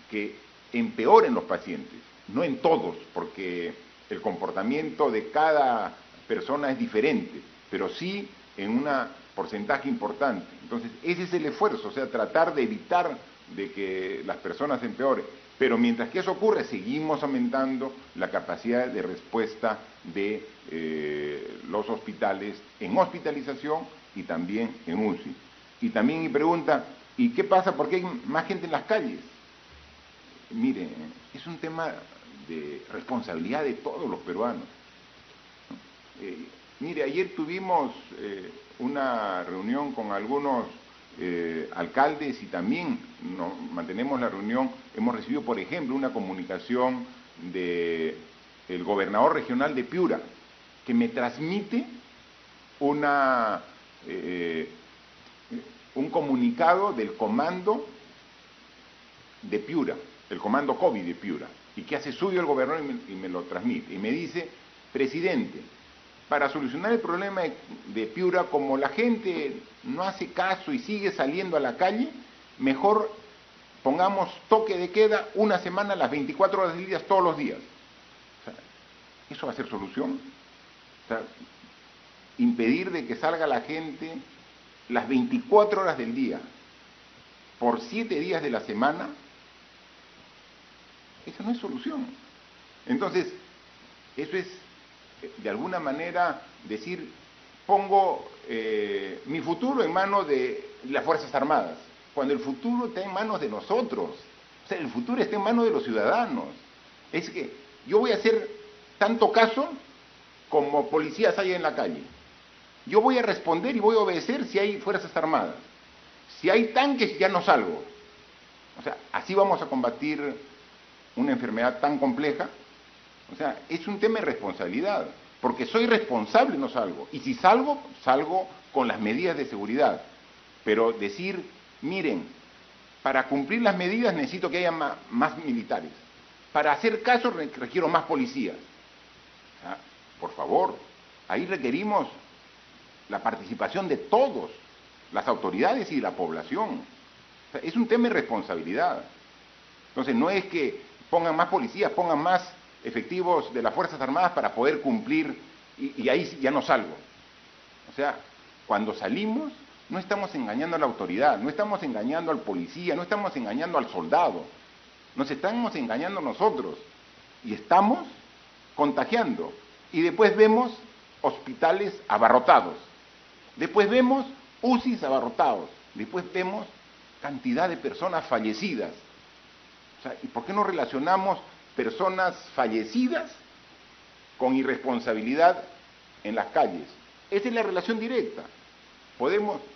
que empeoren los pacientes, no en todos, porque el comportamiento de cada persona es diferente, pero sí en un porcentaje importante. Entonces, ese es el esfuerzo, o sea, tratar de evitar de que las personas empeoren. Pero mientras que eso ocurre, seguimos aumentando la capacidad de respuesta de los hospitales en hospitalización y también en UCI. Y también mi pregunta, ¿y qué pasa? ¿Por qué hay más gente en las calles? Mire, es un tema de responsabilidad de todos los peruanos. Mire, ayer tuvimos una reunión con algunos alcaldes y también mantenemos la reunión. Hemos recibido, por ejemplo, una comunicación del gobernador regional de Piura, que me transmite un comunicado del comando de Piura, el comando COVID de Piura, y que hace suyo el gobernador y me lo transmite. Y me dice, presidente, para solucionar el problema de Piura, como la gente no hace caso y sigue saliendo a la calle, mejor pongamos toque de queda una semana, las 24 horas del día, todos los días. O sea, ¿eso va a ser solución? O sea, impedir de que salga la gente las 24 horas del día, por 7 días de la semana, esa no es solución. Entonces, eso es, de alguna manera, decir, pongo mi futuro en manos de las Fuerzas Armadas, cuando el futuro está en manos de nosotros. O sea, el futuro está en manos de los ciudadanos. Es que yo voy a hacer tanto caso como policías hay en la calle. Yo voy a responder y voy a obedecer si hay Fuerzas Armadas. Si hay tanques, ya no salgo. O sea, así vamos a combatir una enfermedad tan compleja. O sea, es un tema de responsabilidad, porque soy responsable y no salgo. Y si salgo, salgo con las medidas de seguridad. Pero decir, miren, para cumplir las medidas necesito que haya más militares. Para hacer caso requiero más policías. O sea, por favor, ahí requerimos la participación de todos, las autoridades y la población. O sea, es un tema de responsabilidad. Entonces, no es que pongan más policías, pongan más efectivos de las Fuerzas Armadas para poder cumplir, y ahí ya no salgo. O sea, cuando salimos, no estamos engañando a la autoridad, no estamos engañando al policía, no estamos engañando al soldado, nos estamos engañando nosotros, y estamos contagiando. Y después vemos hospitales abarrotados, después vemos UCIs abarrotados, después vemos cantidad de personas fallecidas. O sea, ¿y por qué no relacionamos personas fallecidas con irresponsabilidad en las calles? Esa es la relación directa.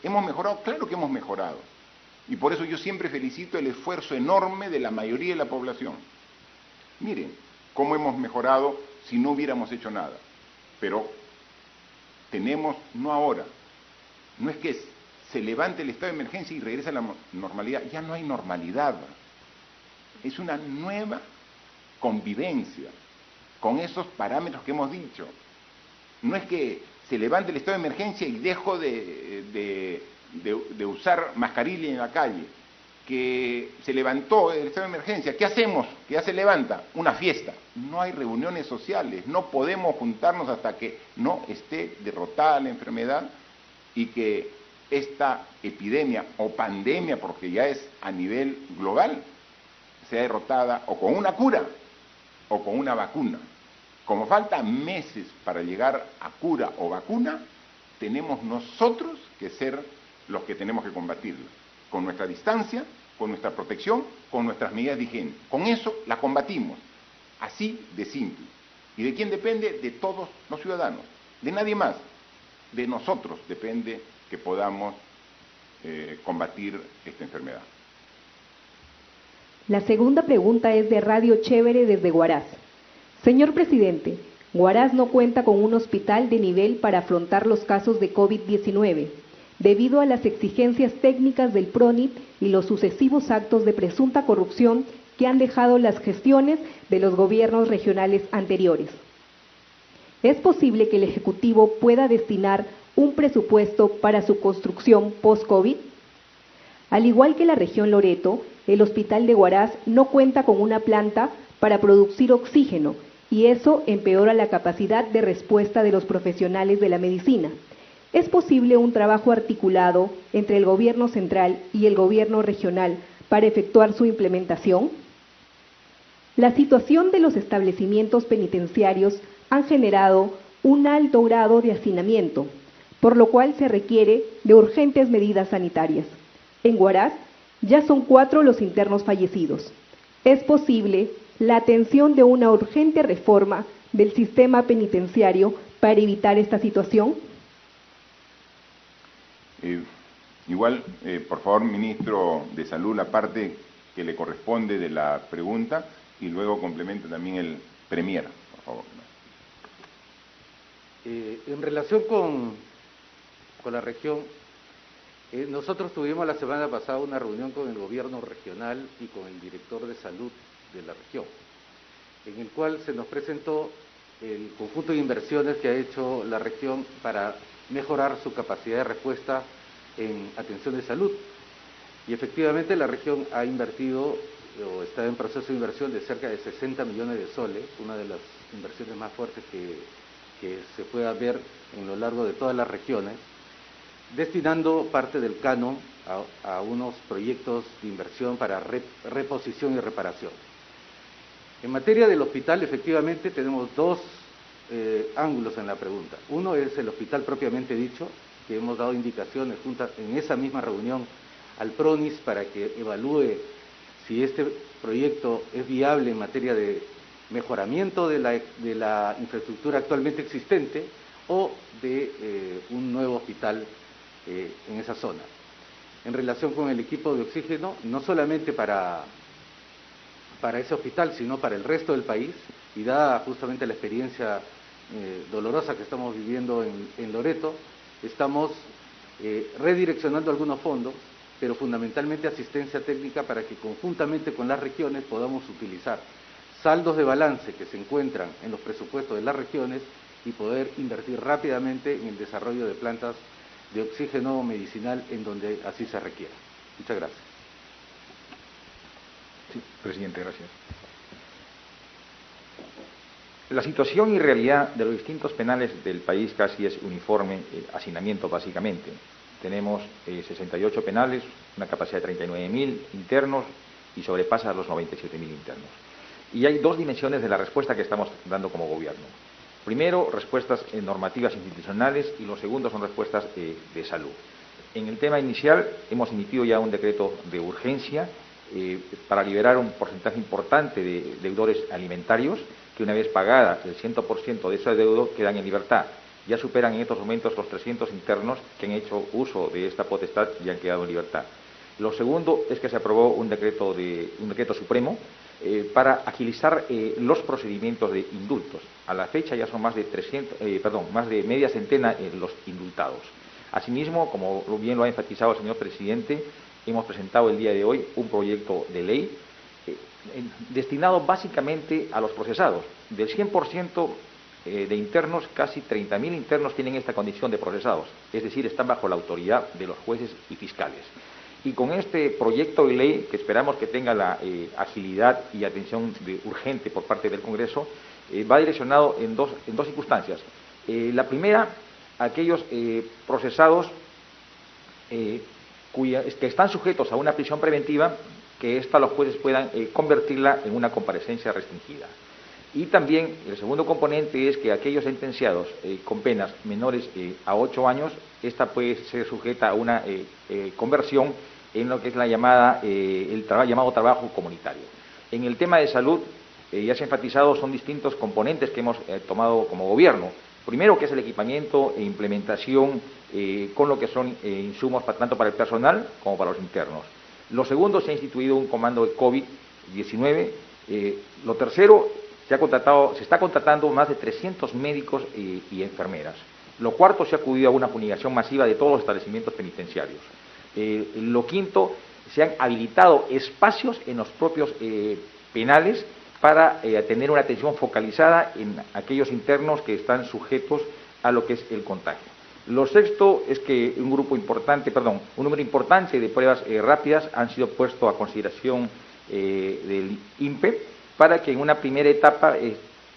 ¿Hemos mejorado? Claro que hemos mejorado. Y por eso yo siempre felicito el esfuerzo enorme de la mayoría de la población. Miren cómo hemos mejorado si no hubiéramos hecho nada. Pero tenemos, no ahora, no es que se levante el estado de emergencia y regrese a la normalidad, ya no hay normalidad. Es una nueva convivencia con esos parámetros que hemos dicho. No es que se levante el estado de emergencia y dejo de usar mascarilla en la calle, que se levantó el estado de emergencia, ¿qué hacemos? Que ya se levanta, una fiesta. No hay reuniones sociales, no podemos juntarnos hasta que no esté derrotada la enfermedad y que esta epidemia o pandemia, porque ya es a nivel global, sea derrotada o con una cura o con una vacuna. Como faltan meses para llegar a cura o vacuna, tenemos nosotros que ser los que tenemos que combatirla, con nuestra distancia, con nuestra protección, con nuestras medidas de higiene. Con eso la combatimos, así de simple. ¿Y de quién depende? De todos los ciudadanos, de nadie más. De nosotros depende que podamos combatir esta enfermedad. La segunda pregunta es de Radio Chévere desde Huaraz. Señor presidente, Huaraz no cuenta con un hospital de nivel para afrontar los casos de COVID-19, debido a las exigencias técnicas del PRONIT y los sucesivos actos de presunta corrupción que han dejado las gestiones de los gobiernos regionales anteriores. ¿Es posible que el Ejecutivo pueda destinar un presupuesto para su construcción post-COVID? Al igual que la región Loreto, el Hospital de Huaraz no cuenta con una planta para producir oxígeno y eso empeora la capacidad de respuesta de los profesionales de la medicina. ¿Es posible un trabajo articulado entre el gobierno central y el gobierno regional para efectuar su implementación? La situación de los establecimientos penitenciarios han generado un alto grado de hacinamiento, por lo cual se requiere de urgentes medidas sanitarias. En Huaraz ya son 4 los internos fallecidos. ¿Es posible la atención de una urgente reforma del sistema penitenciario para evitar esta situación? Igual, por favor, ministro de Salud, la parte que le corresponde de la pregunta y luego complementa también el premier, por favor. En relación con la región, nosotros tuvimos la semana pasada una reunión con el gobierno regional y con el director de salud de la región, en el cual se nos presentó el conjunto de inversiones que ha hecho la región para mejorar su capacidad de respuesta en atención de salud. Y efectivamente la región ha invertido o está en proceso de inversión de cerca de 60 millones de soles, una de las inversiones más fuertes que que se pueda ver en lo largo de todas las regiones, destinando parte del canon a unos proyectos de inversión para reposición y reparación. En materia del hospital, efectivamente, tenemos dos ángulos en la pregunta. Uno es el hospital propiamente dicho, que hemos dado indicaciones en esa misma reunión al PRONIS para que evalúe si este proyecto es viable en materia de mejoramiento de la infraestructura actualmente existente o de un nuevo hospital en esa zona. En relación con el equipo de oxígeno, no solamente para ese hospital, sino para el resto del país, y dada justamente la experiencia dolorosa que estamos viviendo en Loreto, estamos redireccionando algunos fondos, pero fundamentalmente asistencia técnica para que conjuntamente con las regiones podamos utilizar saldos de balance que se encuentran en los presupuestos de las regiones y poder invertir rápidamente en el desarrollo de plantas de oxígeno medicinal en donde así se requiera. Muchas gracias. Sí, presidente, gracias. La situación y realidad de los distintos penales del país casi es uniforme, hacinamiento básicamente. Tenemos 68 penales, una capacidad de 39.000 internos y sobrepasa los 97.000 internos. Y hay dos dimensiones de la respuesta que estamos dando como gobierno. Primero, respuestas normativas institucionales y lo segundo son respuestas de salud. En el tema inicial hemos emitido ya un decreto de urgencia para liberar un porcentaje importante de deudores alimentarios que una vez pagada el 100% de ese adeudo quedan en libertad. Ya superan en estos momentos los 300 internos que han hecho uso de esta potestad y han quedado en libertad. Lo segundo es que se aprobó un decreto supremo para agilizar los procedimientos de indultos. A la fecha ya son más de media centena los indultados. Asimismo, como bien lo ha enfatizado el señor presidente, hemos presentado el día de hoy un proyecto de ley destinado básicamente a los procesados. Del 100% de internos, casi 30.000 internos tienen esta condición de procesados, es decir, están bajo la autoridad de los jueces y fiscales. Y con este proyecto de ley, que esperamos que tenga la agilidad y atención urgente por parte del Congreso, va direccionado en dos circunstancias. La primera, aquellos procesados que están sujetos a una prisión preventiva, que ésta los jueces puedan convertirla en una comparecencia restringida. Y también el segundo componente es que aquellos sentenciados con penas menores a 8 años, esta puede ser sujeta a una conversión en lo que es el llamado trabajo comunitario. En el tema de salud, ya se ha enfatizado, son distintos componentes que hemos tomado como gobierno. Primero, que es el equipamiento e implementación con lo que son insumos tanto para el personal como para los internos. Lo segundo, se ha instituido un comando de COVID-19. Lo tercero, se está contratando más de 300 médicos y enfermeras. Lo cuarto, se ha acudido a una fumigación masiva de todos los establecimientos penitenciarios. Lo quinto, se han habilitado espacios en los propios penales para tener una atención focalizada en aquellos internos que están sujetos a lo que es el contagio. Lo sexto es que un número importante de pruebas rápidas han sido puestos a consideración del INPE para que en una primera etapa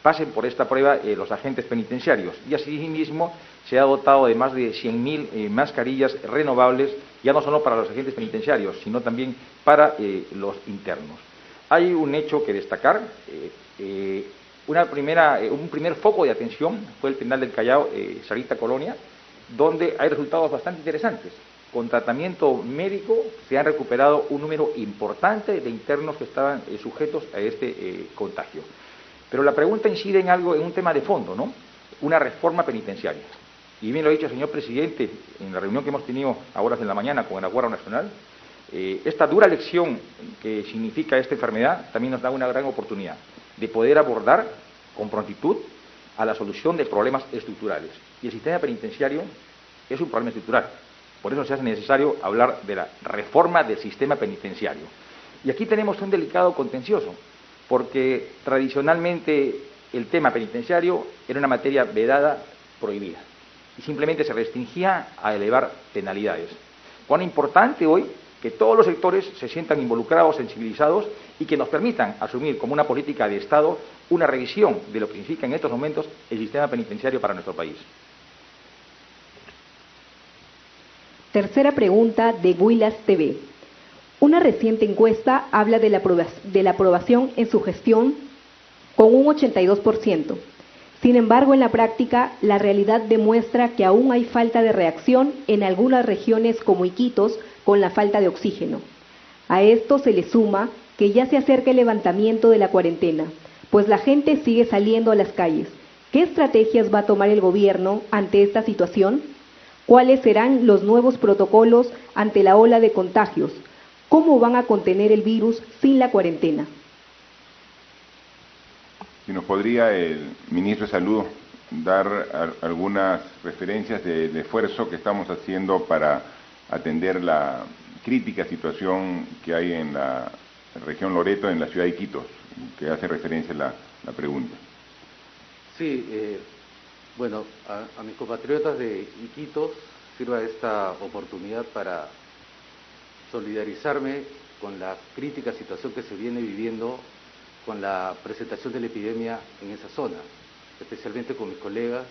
pasen por esta prueba los agentes penitenciarios. Y asimismo se ha dotado de más de 100.000 mascarillas renovables, ya no solo para los agentes penitenciarios, sino también para los internos. Hay un hecho que destacar. Un primer foco de atención fue el penal del Callao, Sarita Colonia, donde hay resultados bastante interesantes. Con tratamiento médico se han recuperado un número importante de internos que estaban sujetos a este contagio. Pero la pregunta incide en un tema de fondo, ¿no? Una reforma penitenciaria. Y bien lo ha dicho el señor presidente en la reunión que hemos tenido a horas de la mañana con la Guardia Nacional. Esta dura lección que significa esta enfermedad también nos da una gran oportunidad de poder abordar con prontitud a la solución de problemas estructurales. Y el sistema penitenciario es un problema estructural. Por eso se hace necesario hablar de la reforma del sistema penitenciario. Y aquí tenemos un delicado contencioso, porque tradicionalmente el tema penitenciario era una materia vedada, prohibida, y simplemente se restringía a elevar penalidades. Cuán importante hoy que todos los sectores se sientan involucrados, sensibilizados y que nos permitan asumir como una política de Estado una revisión de lo que significa en estos momentos el sistema penitenciario para nuestro país. Tercera pregunta de Huilas TV. Una reciente encuesta habla de la aprobación en su gestión con un 82%. Sin embargo, en la práctica, la realidad demuestra que aún hay falta de reacción en algunas regiones como Iquitos con la falta de oxígeno. A esto se le suma que ya se acerca el levantamiento de la cuarentena, pues la gente sigue saliendo a las calles. ¿Qué estrategias va a tomar el gobierno ante esta situación? ¿Cuáles serán los nuevos protocolos ante la ola de contagios? ¿Cómo van a contener el virus sin la cuarentena? Si nos podría el ministro de Salud dar algunas referencias del esfuerzo que estamos haciendo para atender la crítica situación que hay en la región Loreto, en la ciudad de Iquitos, que hace referencia la pregunta. Sí, bueno, a mis compatriotas de Iquitos sirva esta oportunidad para solidarizarme con la crítica situación que se viene viviendo con la presentación de la epidemia en esa zona, especialmente con mis colegas,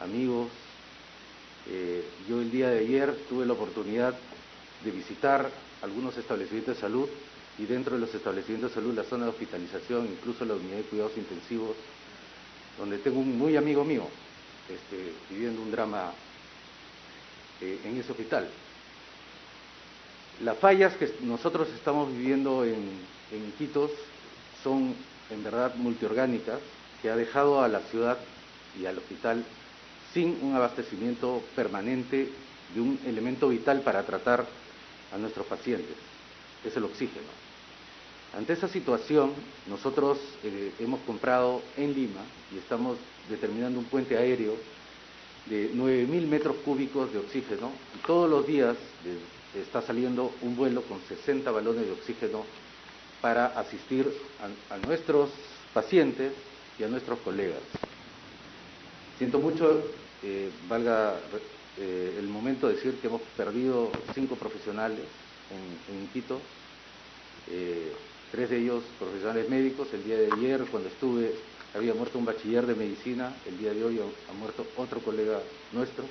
amigos. Yo el día de ayer tuve la oportunidad de visitar algunos establecimientos de salud y dentro de los establecimientos de salud la zona de hospitalización, incluso la unidad de cuidados intensivos, donde tengo un muy amigo mío viviendo un drama en ese hospital. Las fallas que nosotros estamos viviendo en Iquitos son en verdad multiorgánicas, que ha dejado a la ciudad y al hospital sin un abastecimiento permanente de un elemento vital para tratar a nuestros pacientes, que es el oxígeno. Ante esa situación, nosotros hemos comprado en Lima y estamos determinando un puente aéreo de 9.000 metros cúbicos de oxígeno y todos los días está saliendo un vuelo con 60 balones de oxígeno para asistir a nuestros pacientes y a nuestros colegas. Siento mucho, valga el momento de decir que hemos perdido 5 profesionales en Iquitos, 3 de ellos profesionales médicos. El día de ayer, cuando estuve, había muerto un bachiller de medicina, el día de hoy ha muerto otro colega nuestro.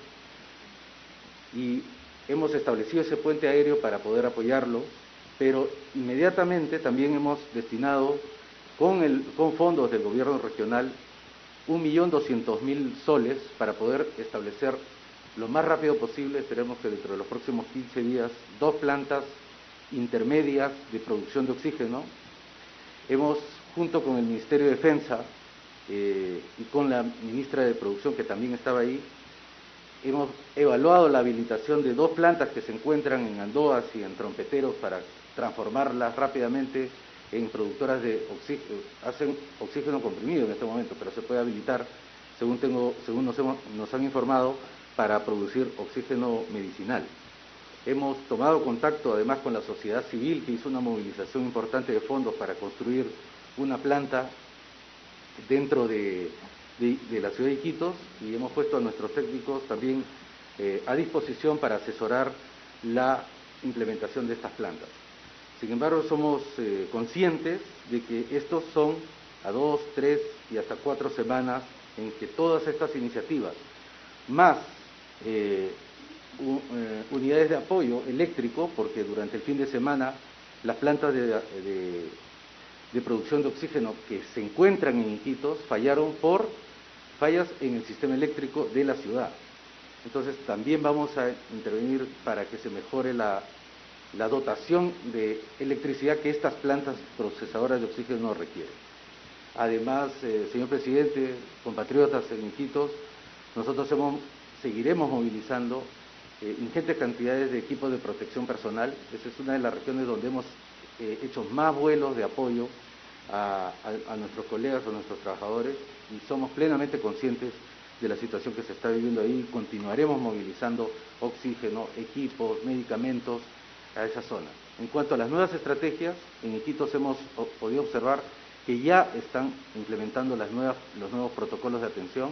Y hemos establecido ese puente aéreo para poder apoyarlo, pero inmediatamente también hemos destinado con fondos del gobierno regional 1.200.000 soles para poder establecer lo más rápido posible, esperemos que dentro de los próximos 15 días, 2 plantas intermedias de producción de oxígeno. Hemos, junto con el Ministerio de Defensa y con la ministra de Producción, que también estaba ahí, hemos evaluado la habilitación de 2 plantas que se encuentran en Andoas y en Trompeteros para transformarlas rápidamente en productoras de oxígeno. Hacen oxígeno comprimido en este momento, pero se puede habilitar, según nos han informado, para producir oxígeno medicinal. Hemos tomado contacto además con la sociedad civil, que hizo una movilización importante de fondos para construir una planta dentro de la ciudad de Iquitos, y hemos puesto a nuestros técnicos también a disposición para asesorar la implementación de estas plantas. Sin embargo, somos conscientes de que estos son a 2, 3 y hasta 4 semanas en que todas estas iniciativas, más unidades de apoyo eléctrico, porque durante el fin de semana las plantas de producción de oxígeno que se encuentran en Iquitos fallaron por fallas en el sistema eléctrico de la ciudad. Entonces también vamos a intervenir para que se mejore la dotación de electricidad que estas plantas procesadoras de oxígeno requieren. Además, señor presidente, compatriotas en Iquitos, nosotros seguiremos movilizando ingentes cantidades de equipos de protección personal. Esa es una de las regiones donde hemos hecho más vuelos de apoyo a nuestros colegas, a nuestros trabajadores, y somos plenamente conscientes de la situación que se está viviendo ahí. Continuaremos movilizando oxígeno, equipos, medicamentos a esa zona. En cuanto a las nuevas estrategias, en Iquitos hemos podido observar que ya están implementando los nuevos protocolos de atención,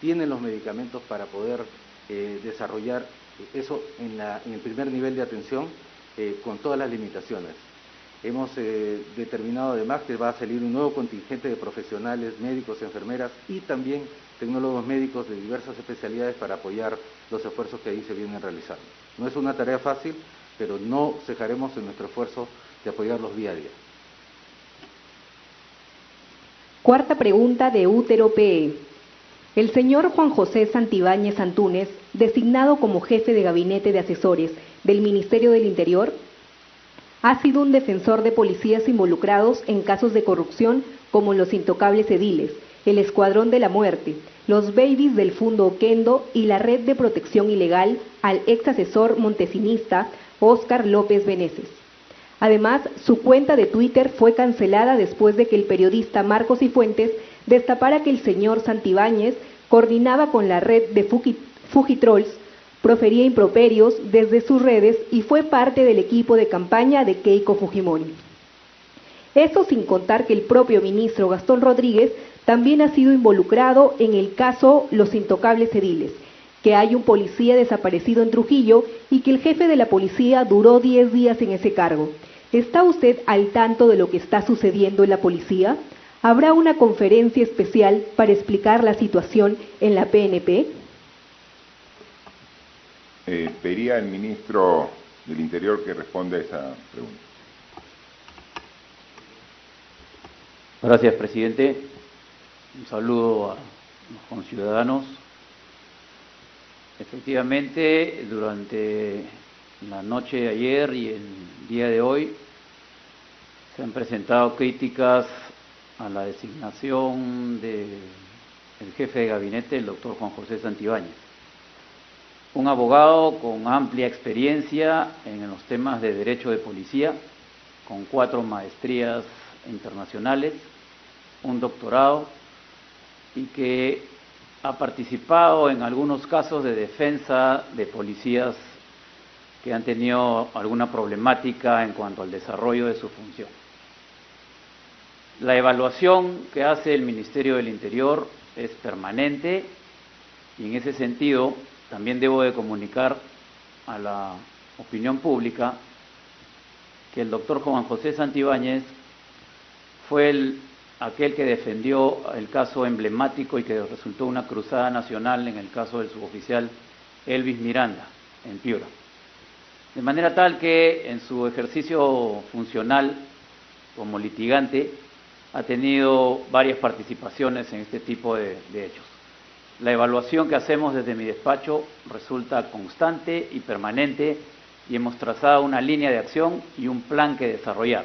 tienen los medicamentos para poder desarrollar eso en el primer nivel de atención, con todas las limitaciones. Hemos determinado además que va a salir un nuevo contingente de profesionales, médicos, enfermeras y también tecnólogos médicos de diversas especialidades para apoyar los esfuerzos que ahí se vienen realizando. No es una tarea fácil, pero no cejaremos en nuestro esfuerzo de apoyarlos día a día. Cuarta pregunta de Útero PE. El señor Juan José Santibáñez Antúnez, designado como jefe de gabinete de asesores del Ministerio del Interior, ha sido un defensor de policías involucrados en casos de corrupción como los intocables ediles, el Escuadrón de la Muerte, los babies del Fundo Oquendo y la Red de Protección Ilegal al ex asesor montesinista Óscar López Beneses. Además, su cuenta de Twitter fue cancelada después de que el periodista Marcos Cifuentes destapara que el señor Santibáñez coordinaba con la red de Fujitrolls, profería improperios desde sus redes y fue parte del equipo de campaña de Keiko Fujimori. Esto sin contar que el propio ministro Gastón Rodríguez también ha sido involucrado en el caso Los Intocables Ediles, que hay un policía desaparecido en Trujillo y que el jefe de la policía duró 10 días en ese cargo. ¿Está usted al tanto de lo que está sucediendo en la policía? ¿Habrá una conferencia especial para explicar la situación en la PNP? Pediría al ministro del Interior que responda a esa pregunta. Gracias, presidente. Un saludo a los conciudadanos. Efectivamente, durante la noche de ayer y el día de hoy se han presentado críticas a la designación del jefe de gabinete, el doctor Juan José Santibáñez. Un abogado con amplia experiencia en los temas de derecho de policía, con 4 maestrías internacionales, un doctorado, y que ha participado en algunos casos de defensa de policías que han tenido alguna problemática en cuanto al desarrollo de su función. La evaluación que hace el Ministerio del Interior es permanente y en ese sentido también debo de comunicar a la opinión pública que el doctor Juan José Santibáñez fue aquel que defendió el caso emblemático y que resultó una cruzada nacional en el caso del suboficial Elvis Miranda, en Piura. De manera tal que en su ejercicio funcional como litigante ha tenido varias participaciones en este tipo de hechos. La evaluación que hacemos desde mi despacho resulta constante y permanente y hemos trazado una línea de acción y un plan que desarrollar.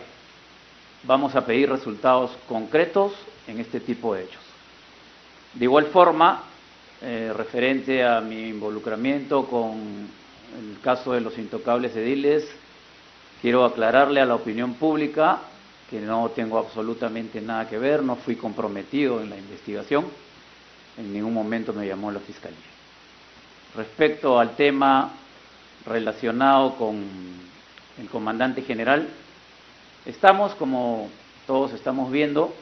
Vamos a pedir resultados concretos en este tipo de hechos. De igual forma, referente a mi involucramiento con el caso de los intocables ediles, quiero aclararle a la opinión pública que no tengo absolutamente nada que ver, no fui comprometido en la investigación, en ningún momento me llamó la Fiscalía. Respecto al tema relacionado con el comandante general, estamos, como todos estamos viendo,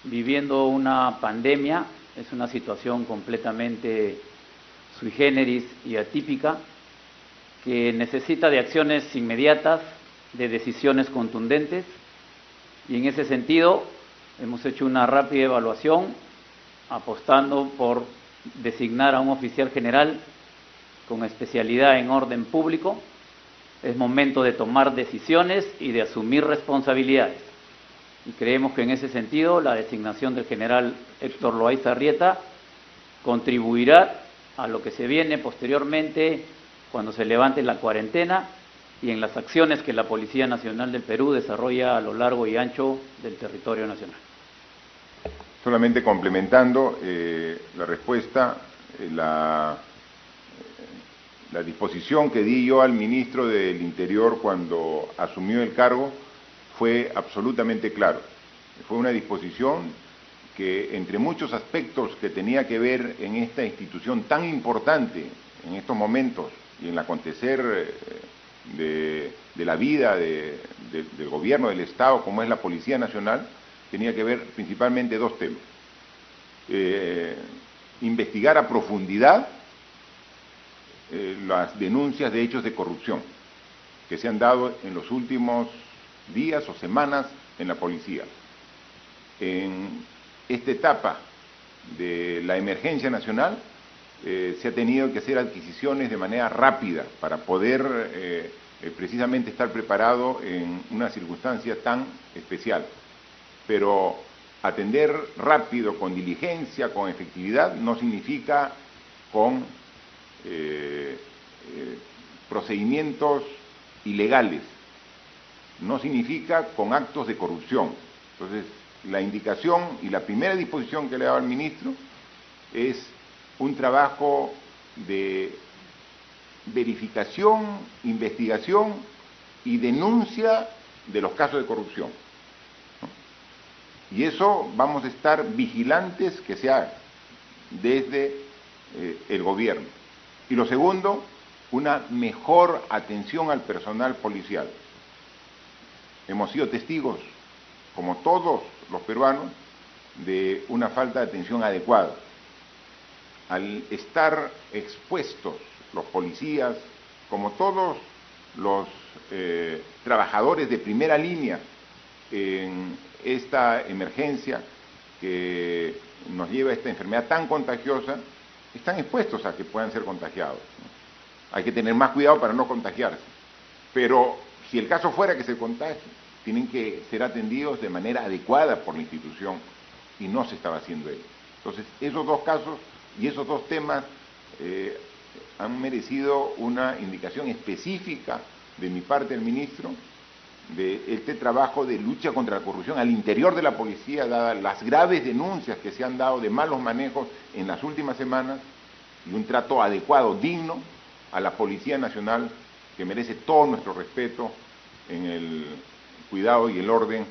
viviendo una pandemia, es una situación completamente sui generis y atípica, que necesita de acciones inmediatas, de decisiones contundentes, y en ese sentido hemos hecho una rápida evaluación, apostando por designar a un oficial general con especialidad en orden público. Es momento de tomar decisiones y de asumir responsabilidades. Y creemos que en ese sentido la designación del general Héctor Loaiza Arrieta contribuirá a lo que se viene posteriormente cuando se levante la cuarentena y en las acciones que la Policía Nacional del Perú desarrolla a lo largo y ancho del territorio nacional. Solamente complementando la respuesta, la disposición que di yo al ministro del Interior cuando asumió el cargo fue absolutamente claro. Fue una disposición que, entre muchos aspectos que tenía que ver en esta institución tan importante en estos momentos y en el acontecer de la vida del gobierno del Estado, como es la Policía Nacional, tenía que ver principalmente 2 temas. Investigar a profundidad las denuncias de hechos de corrupción que se han dado en los últimos días o semanas en la policía. En esta etapa de la emergencia nacional se ha tenido que hacer adquisiciones de manera rápida para poder precisamente estar preparado en una circunstancia tan especial. Pero atender rápido, con diligencia, con efectividad, no significa con procedimientos ilegales, no significa con actos de corrupción. Entonces, la indicación y la primera disposición que le he dado al ministro es un trabajo de verificación, investigación y denuncia de los casos de corrupción, ¿no? Y eso vamos a estar vigilantes que se haga desde el gobierno. Y lo segundo, una mejor atención al personal policial. Hemos sido testigos, como todos los peruanos, de una falta de atención adecuada. Al estar expuestos los policías, como todos los trabajadores de primera línea en esta emergencia que nos lleva a esta enfermedad tan contagiosa, están expuestos a que puedan ser contagiados, ¿no? Hay que tener más cuidado para no contagiarse. Pero si el caso fuera que se contagie, tienen que ser atendidos de manera adecuada por la institución, y no se estaba haciendo ello. Entonces, esos dos casos y esos dos temas han merecido una indicación específica de mi parte al ministro de este trabajo de lucha contra la corrupción al interior de la policía, dadas las graves denuncias que se han dado de malos manejos en las últimas semanas, y un trato adecuado, digno, a la Policía Nacional, que merece todo nuestro respeto en el cuidado y el orden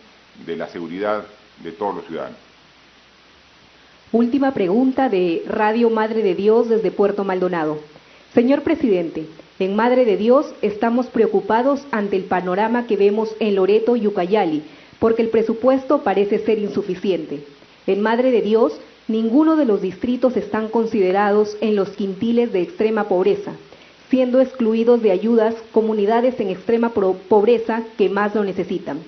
de la seguridad de todos los ciudadanos. Última pregunta de Radio Madre de Dios desde Puerto Maldonado. Señor presidente, en Madre de Dios estamos preocupados ante el panorama que vemos en Loreto y Ucayali, porque el presupuesto parece ser insuficiente. En Madre de Dios, ninguno de los distritos están considerados en los quintiles de extrema pobreza, siendo excluidos de ayudas comunidades en extrema pobreza que más lo necesitan.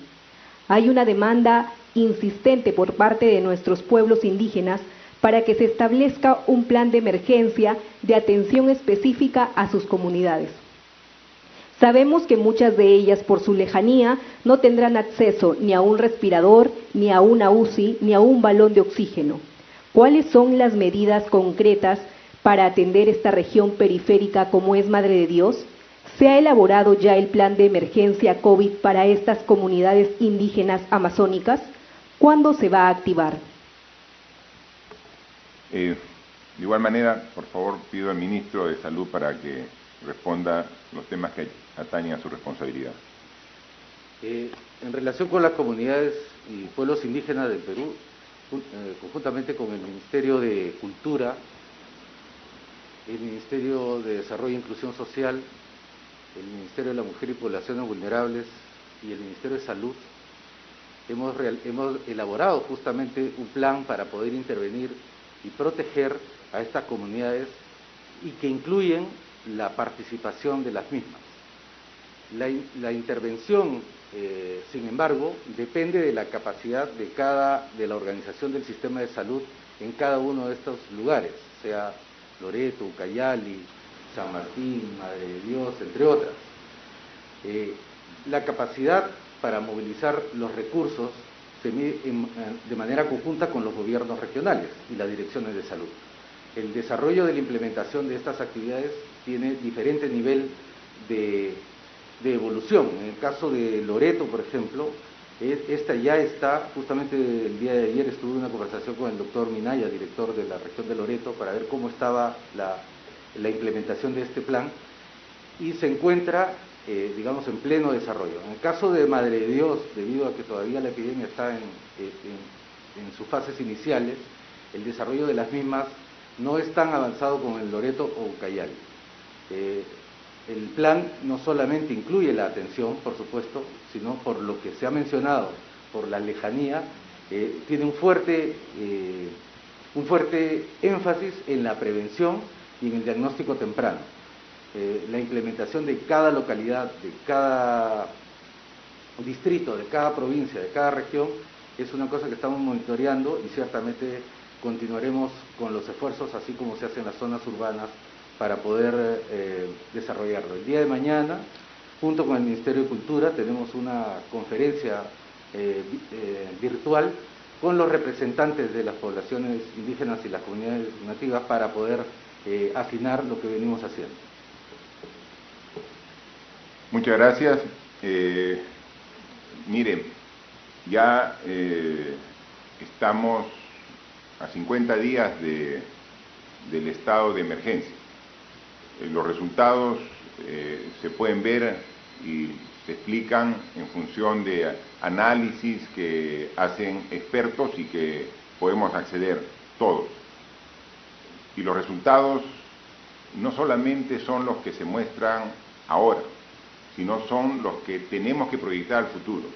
Hay una demanda insistente por parte de nuestros pueblos indígenas para que se establezca un plan de emergencia de atención específica a sus comunidades. Sabemos que muchas de ellas, por su lejanía, no tendrán acceso ni a un respirador, ni a una UCI, ni a un balón de oxígeno. ¿Cuáles son las medidas concretas para atender esta región periférica como es Madre de Dios? ¿Se ha elaborado ya el plan de emergencia COVID para estas comunidades indígenas amazónicas? ¿Cuándo se va a activar? De igual manera, por favor, pido al ministro de Salud para que responda los temas que atañen a su responsabilidad. En relación con las comunidades y pueblos indígenas del Perú, conjuntamente con el Ministerio de Cultura, el Ministerio de Desarrollo e Inclusión Social, el Ministerio de la Mujer y Poblaciones Vulnerables y el Ministerio de Salud, hemos elaborado justamente un plan para poder intervenir y proteger a estas comunidades, y que incluyen la participación de las mismas. La intervención, sin embargo, depende de la capacidad de la organización del sistema de salud en cada uno de estos lugares, sea Loreto, Ucayali, San Martín, Madre de Dios, entre otras. La capacidad para movilizar los recursos se mide de manera conjunta con los gobiernos regionales y las direcciones de salud. El desarrollo de la implementación de estas actividades tiene diferente nivel de evolución. En el caso de Loreto, por ejemplo, esta ya está, justamente el día de ayer estuve en una conversación con el doctor Minaya, director de la región de Loreto, para ver cómo estaba la implementación de este plan, y se encuentra, digamos, en pleno desarrollo. En el caso de Madre de Dios, debido a que todavía la epidemia está en sus fases iniciales, el desarrollo de las mismas no es tan avanzado como en Loreto o Ucayali. El plan no solamente incluye la atención, por supuesto, sino por lo que se ha mencionado, por la lejanía, tiene un fuerte énfasis en la prevención y en el diagnóstico temprano. la implementación de cada localidad, de cada distrito, de cada provincia, de cada región, es una cosa que estamos monitoreando y ciertamente continuaremos con los esfuerzos, así como se hace en las zonas urbanas, para poder desarrollarlo. El día de mañana, junto con el Ministerio de Cultura, tenemos una conferencia virtual con los representantes de las poblaciones indígenas y las comunidades nativas para poder afinar lo que venimos haciendo. Muchas gracias. Miren, ya estamos a 50 días del estado de emergencia. Los resultados se pueden ver y se explican en función de análisis que hacen expertos y que podemos acceder todos. Y los resultados no solamente son los que se muestran ahora, sino son los que tenemos que proyectar al futuro.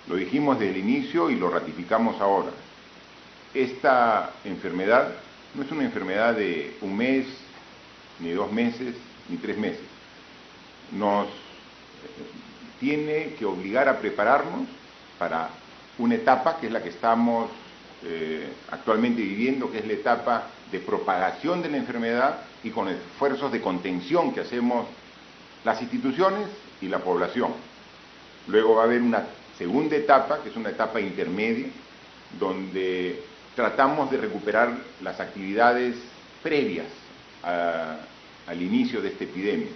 Lo dijimos desde el inicio y lo ratificamos ahora. Esta enfermedad no es una enfermedad de un mes, ni 2 meses, ni 3 meses. Nos tiene que obligar a prepararnos para una etapa que es la que estamos actualmente viviendo, que es la etapa de propagación de la enfermedad y con esfuerzos de contención que hacemos las instituciones y la población. Luego va a haber una segunda etapa, que es una etapa intermedia, donde tratamos de recuperar las actividades previas al inicio de esta epidemia.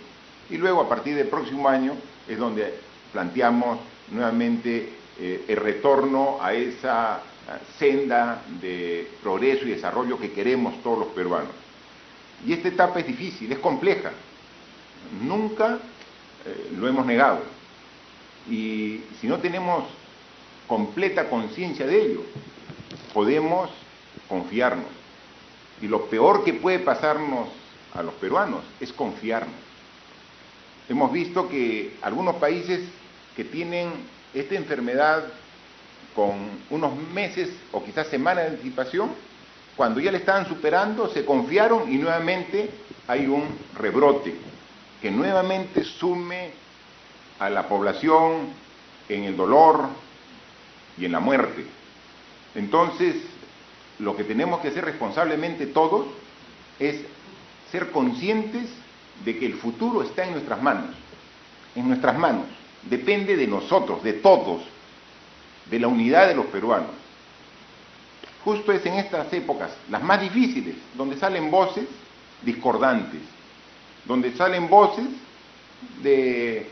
Y luego, a partir del próximo año, es donde planteamos nuevamente el retorno a esa senda de progreso y desarrollo que queremos todos los peruanos. Y esta etapa es difícil, es compleja. Nunca lo hemos negado. Y si no tenemos completa conciencia de ello, podemos confiarnos. Y lo peor que puede pasarnos a los peruanos es confiarnos. Hemos visto que algunos países que tienen esta enfermedad con unos meses o quizás semanas de anticipación, cuando ya la estaban superando, se confiaron y nuevamente hay un rebrote que nuevamente sume a la población en el dolor y en la muerte. Entonces, lo que tenemos que hacer responsablemente todos es ser conscientes de que el futuro está en nuestras manos, depende de nosotros, de todos, de la unidad de los peruanos. Justo es en estas épocas, las más difíciles, donde salen voces discordantes, donde salen voces de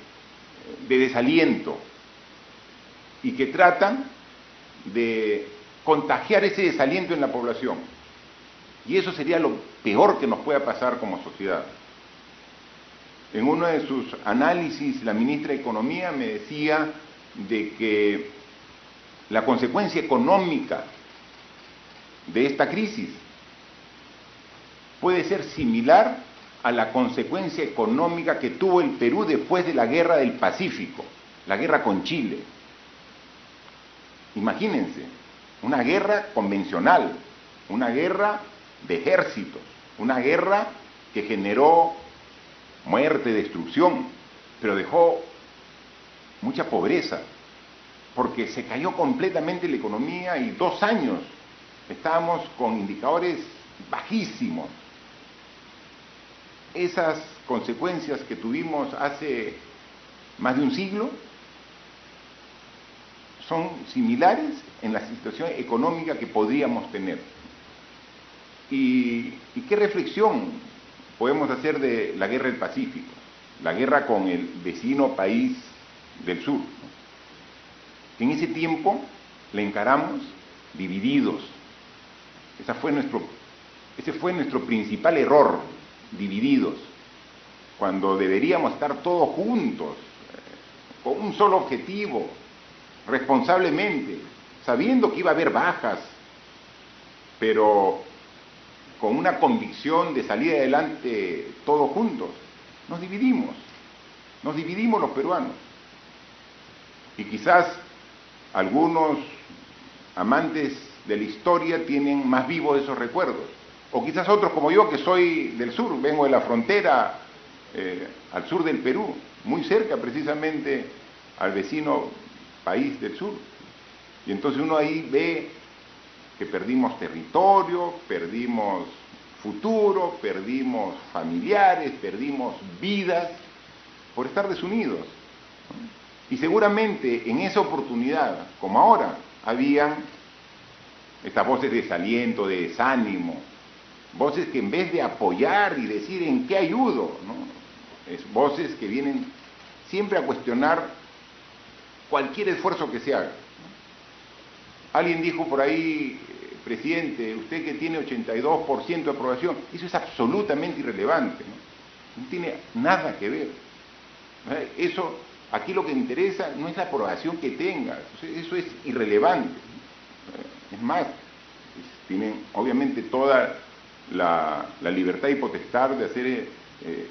desaliento y que tratan de contagiar ese desaliento en la población. Y eso sería lo peor que nos pueda pasar como sociedad. En uno de sus análisis, la ministra de Economía me decía de que la consecuencia económica de esta crisis puede ser similar a la consecuencia económica que tuvo el Perú después de la Guerra del Pacífico, la guerra con Chile. Imagínense, una guerra convencional, una guerra de ejércitos, una guerra que generó muerte, destrucción, pero dejó mucha pobreza, porque se cayó completamente la economía y 2 años estábamos con indicadores bajísimos. Esas consecuencias que tuvimos hace más de un siglo son similares en la situación económica que podríamos tener. ¿Y qué reflexión podemos hacer de la guerra del Pacífico? La guerra con el vecino país del sur, ¿no? En ese tiempo la encaramos divididos. Ese fue nuestro principal error, divididos, cuando deberíamos estar todos juntos, con un solo objetivo, responsablemente, sabiendo que iba a haber bajas, pero con una convicción de salir adelante todos juntos. Nos dividimos los peruanos. Y quizás algunos amantes de la historia tienen más vivos esos recuerdos, o quizás otros como yo, que soy del sur, vengo de la frontera al sur del Perú, muy cerca precisamente al vecino país del sur. Y entonces uno ahí ve que perdimos territorio, perdimos futuro, perdimos familiares, perdimos vidas por estar desunidos. Y seguramente en esa oportunidad, como ahora, habían estas voces de desaliento, de desánimo, voces que en vez de apoyar y decir en qué ayudo, ¿no? Es voces que vienen siempre a cuestionar cualquier esfuerzo que se haga. Alguien dijo por ahí, presidente, usted que tiene 82% de aprobación, eso es absolutamente irrelevante, ¿no? No tiene nada que ver. Eso, aquí lo que interesa no es la aprobación que tenga, eso es irrelevante. Es más, tienen obviamente toda la libertad y potestad de hacer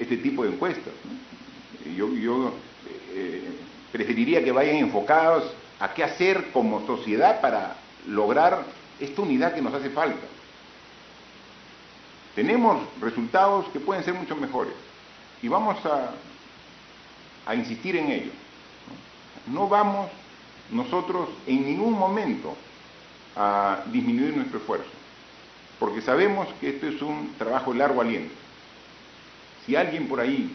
este tipo de encuestas, ¿no? Yo preferiría que vayan enfocados a qué hacer como sociedad para lograr esta unidad que nos hace falta. Tenemos resultados que pueden ser mucho mejores y vamos a insistir en ello. No vamos nosotros en ningún momento a disminuir nuestro esfuerzo, porque sabemos que esto es un trabajo de largo aliento. Si alguien por ahí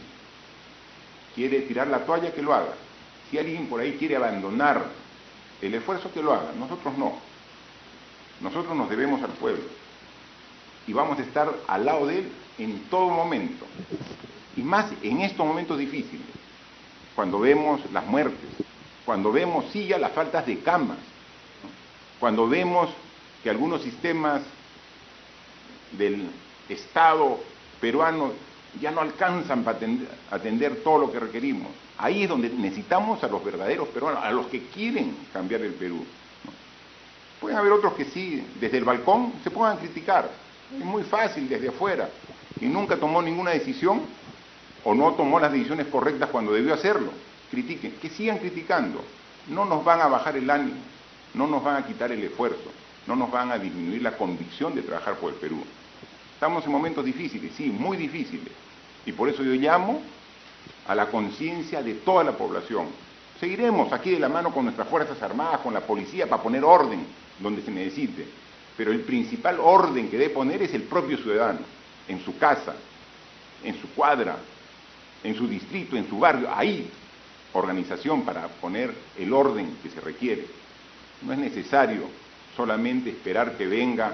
quiere tirar la toalla, que lo haga. Si alguien por ahí quiere abandonar el esfuerzo, que lo haga. Nosotros no. Nosotros nos debemos al pueblo y vamos a estar al lado de él en todo momento, y más en estos momentos difíciles, cuando vemos las muertes, cuando vemos sí ya las faltas de camas, ¿no? Cuando vemos que algunos sistemas del Estado peruano ya no alcanzan para atender todo lo que requerimos. Ahí es donde necesitamos a los verdaderos peruanos, a los que quieren cambiar el Perú, ¿no? Pueden haber otros que sí, desde el balcón, se puedan criticar. Es muy fácil desde afuera, y nunca tomó ninguna decisión, o no tomó las decisiones correctas cuando debió hacerlo. Critiquen, que sigan criticando. No nos van a bajar el ánimo, no nos van a quitar el esfuerzo, no nos van a disminuir la convicción de trabajar por el Perú. Estamos en momentos difíciles, sí, muy difíciles, y por eso yo llamo a la conciencia de toda la población. Seguiremos aquí de la mano con nuestras Fuerzas Armadas, con la policía, para poner orden donde se necesite, pero el principal orden que debe poner es el propio ciudadano, en su casa, en su cuadra, en su distrito, en su barrio. Ahí, organización para poner el orden que se requiere. No es necesario solamente esperar que vengan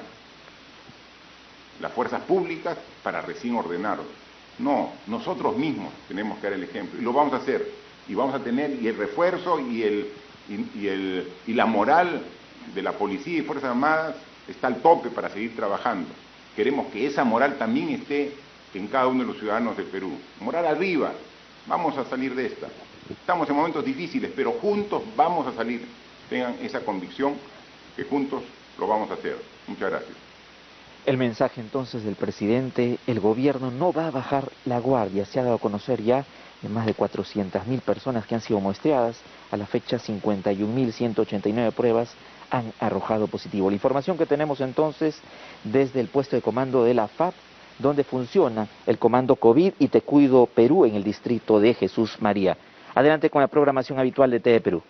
las fuerzas públicas para recién ordenarlo. No, nosotros mismos tenemos que dar el ejemplo, y lo vamos a hacer, y vamos a tener y el refuerzo y la moral de la policía y Fuerzas Armadas está al tope para seguir trabajando. Queremos que esa moral también esté en cada uno de los ciudadanos del Perú. Moral arriba, vamos a salir de esta. Estamos en momentos difíciles, pero juntos vamos a salir. Tengan esa convicción que juntos lo vamos a hacer. Muchas gracias. El mensaje entonces del presidente: el gobierno no va a bajar la guardia. Se ha dado a conocer ya de más de 400.000 personas que han sido muestreadas. A la fecha, 51.189 pruebas han arrojado positivo. La información que tenemos entonces desde el puesto de comando de la FAP, donde funciona el comando COVID y Te Cuido Perú en el distrito de Jesús María. Adelante con la programación habitual de TV Perú.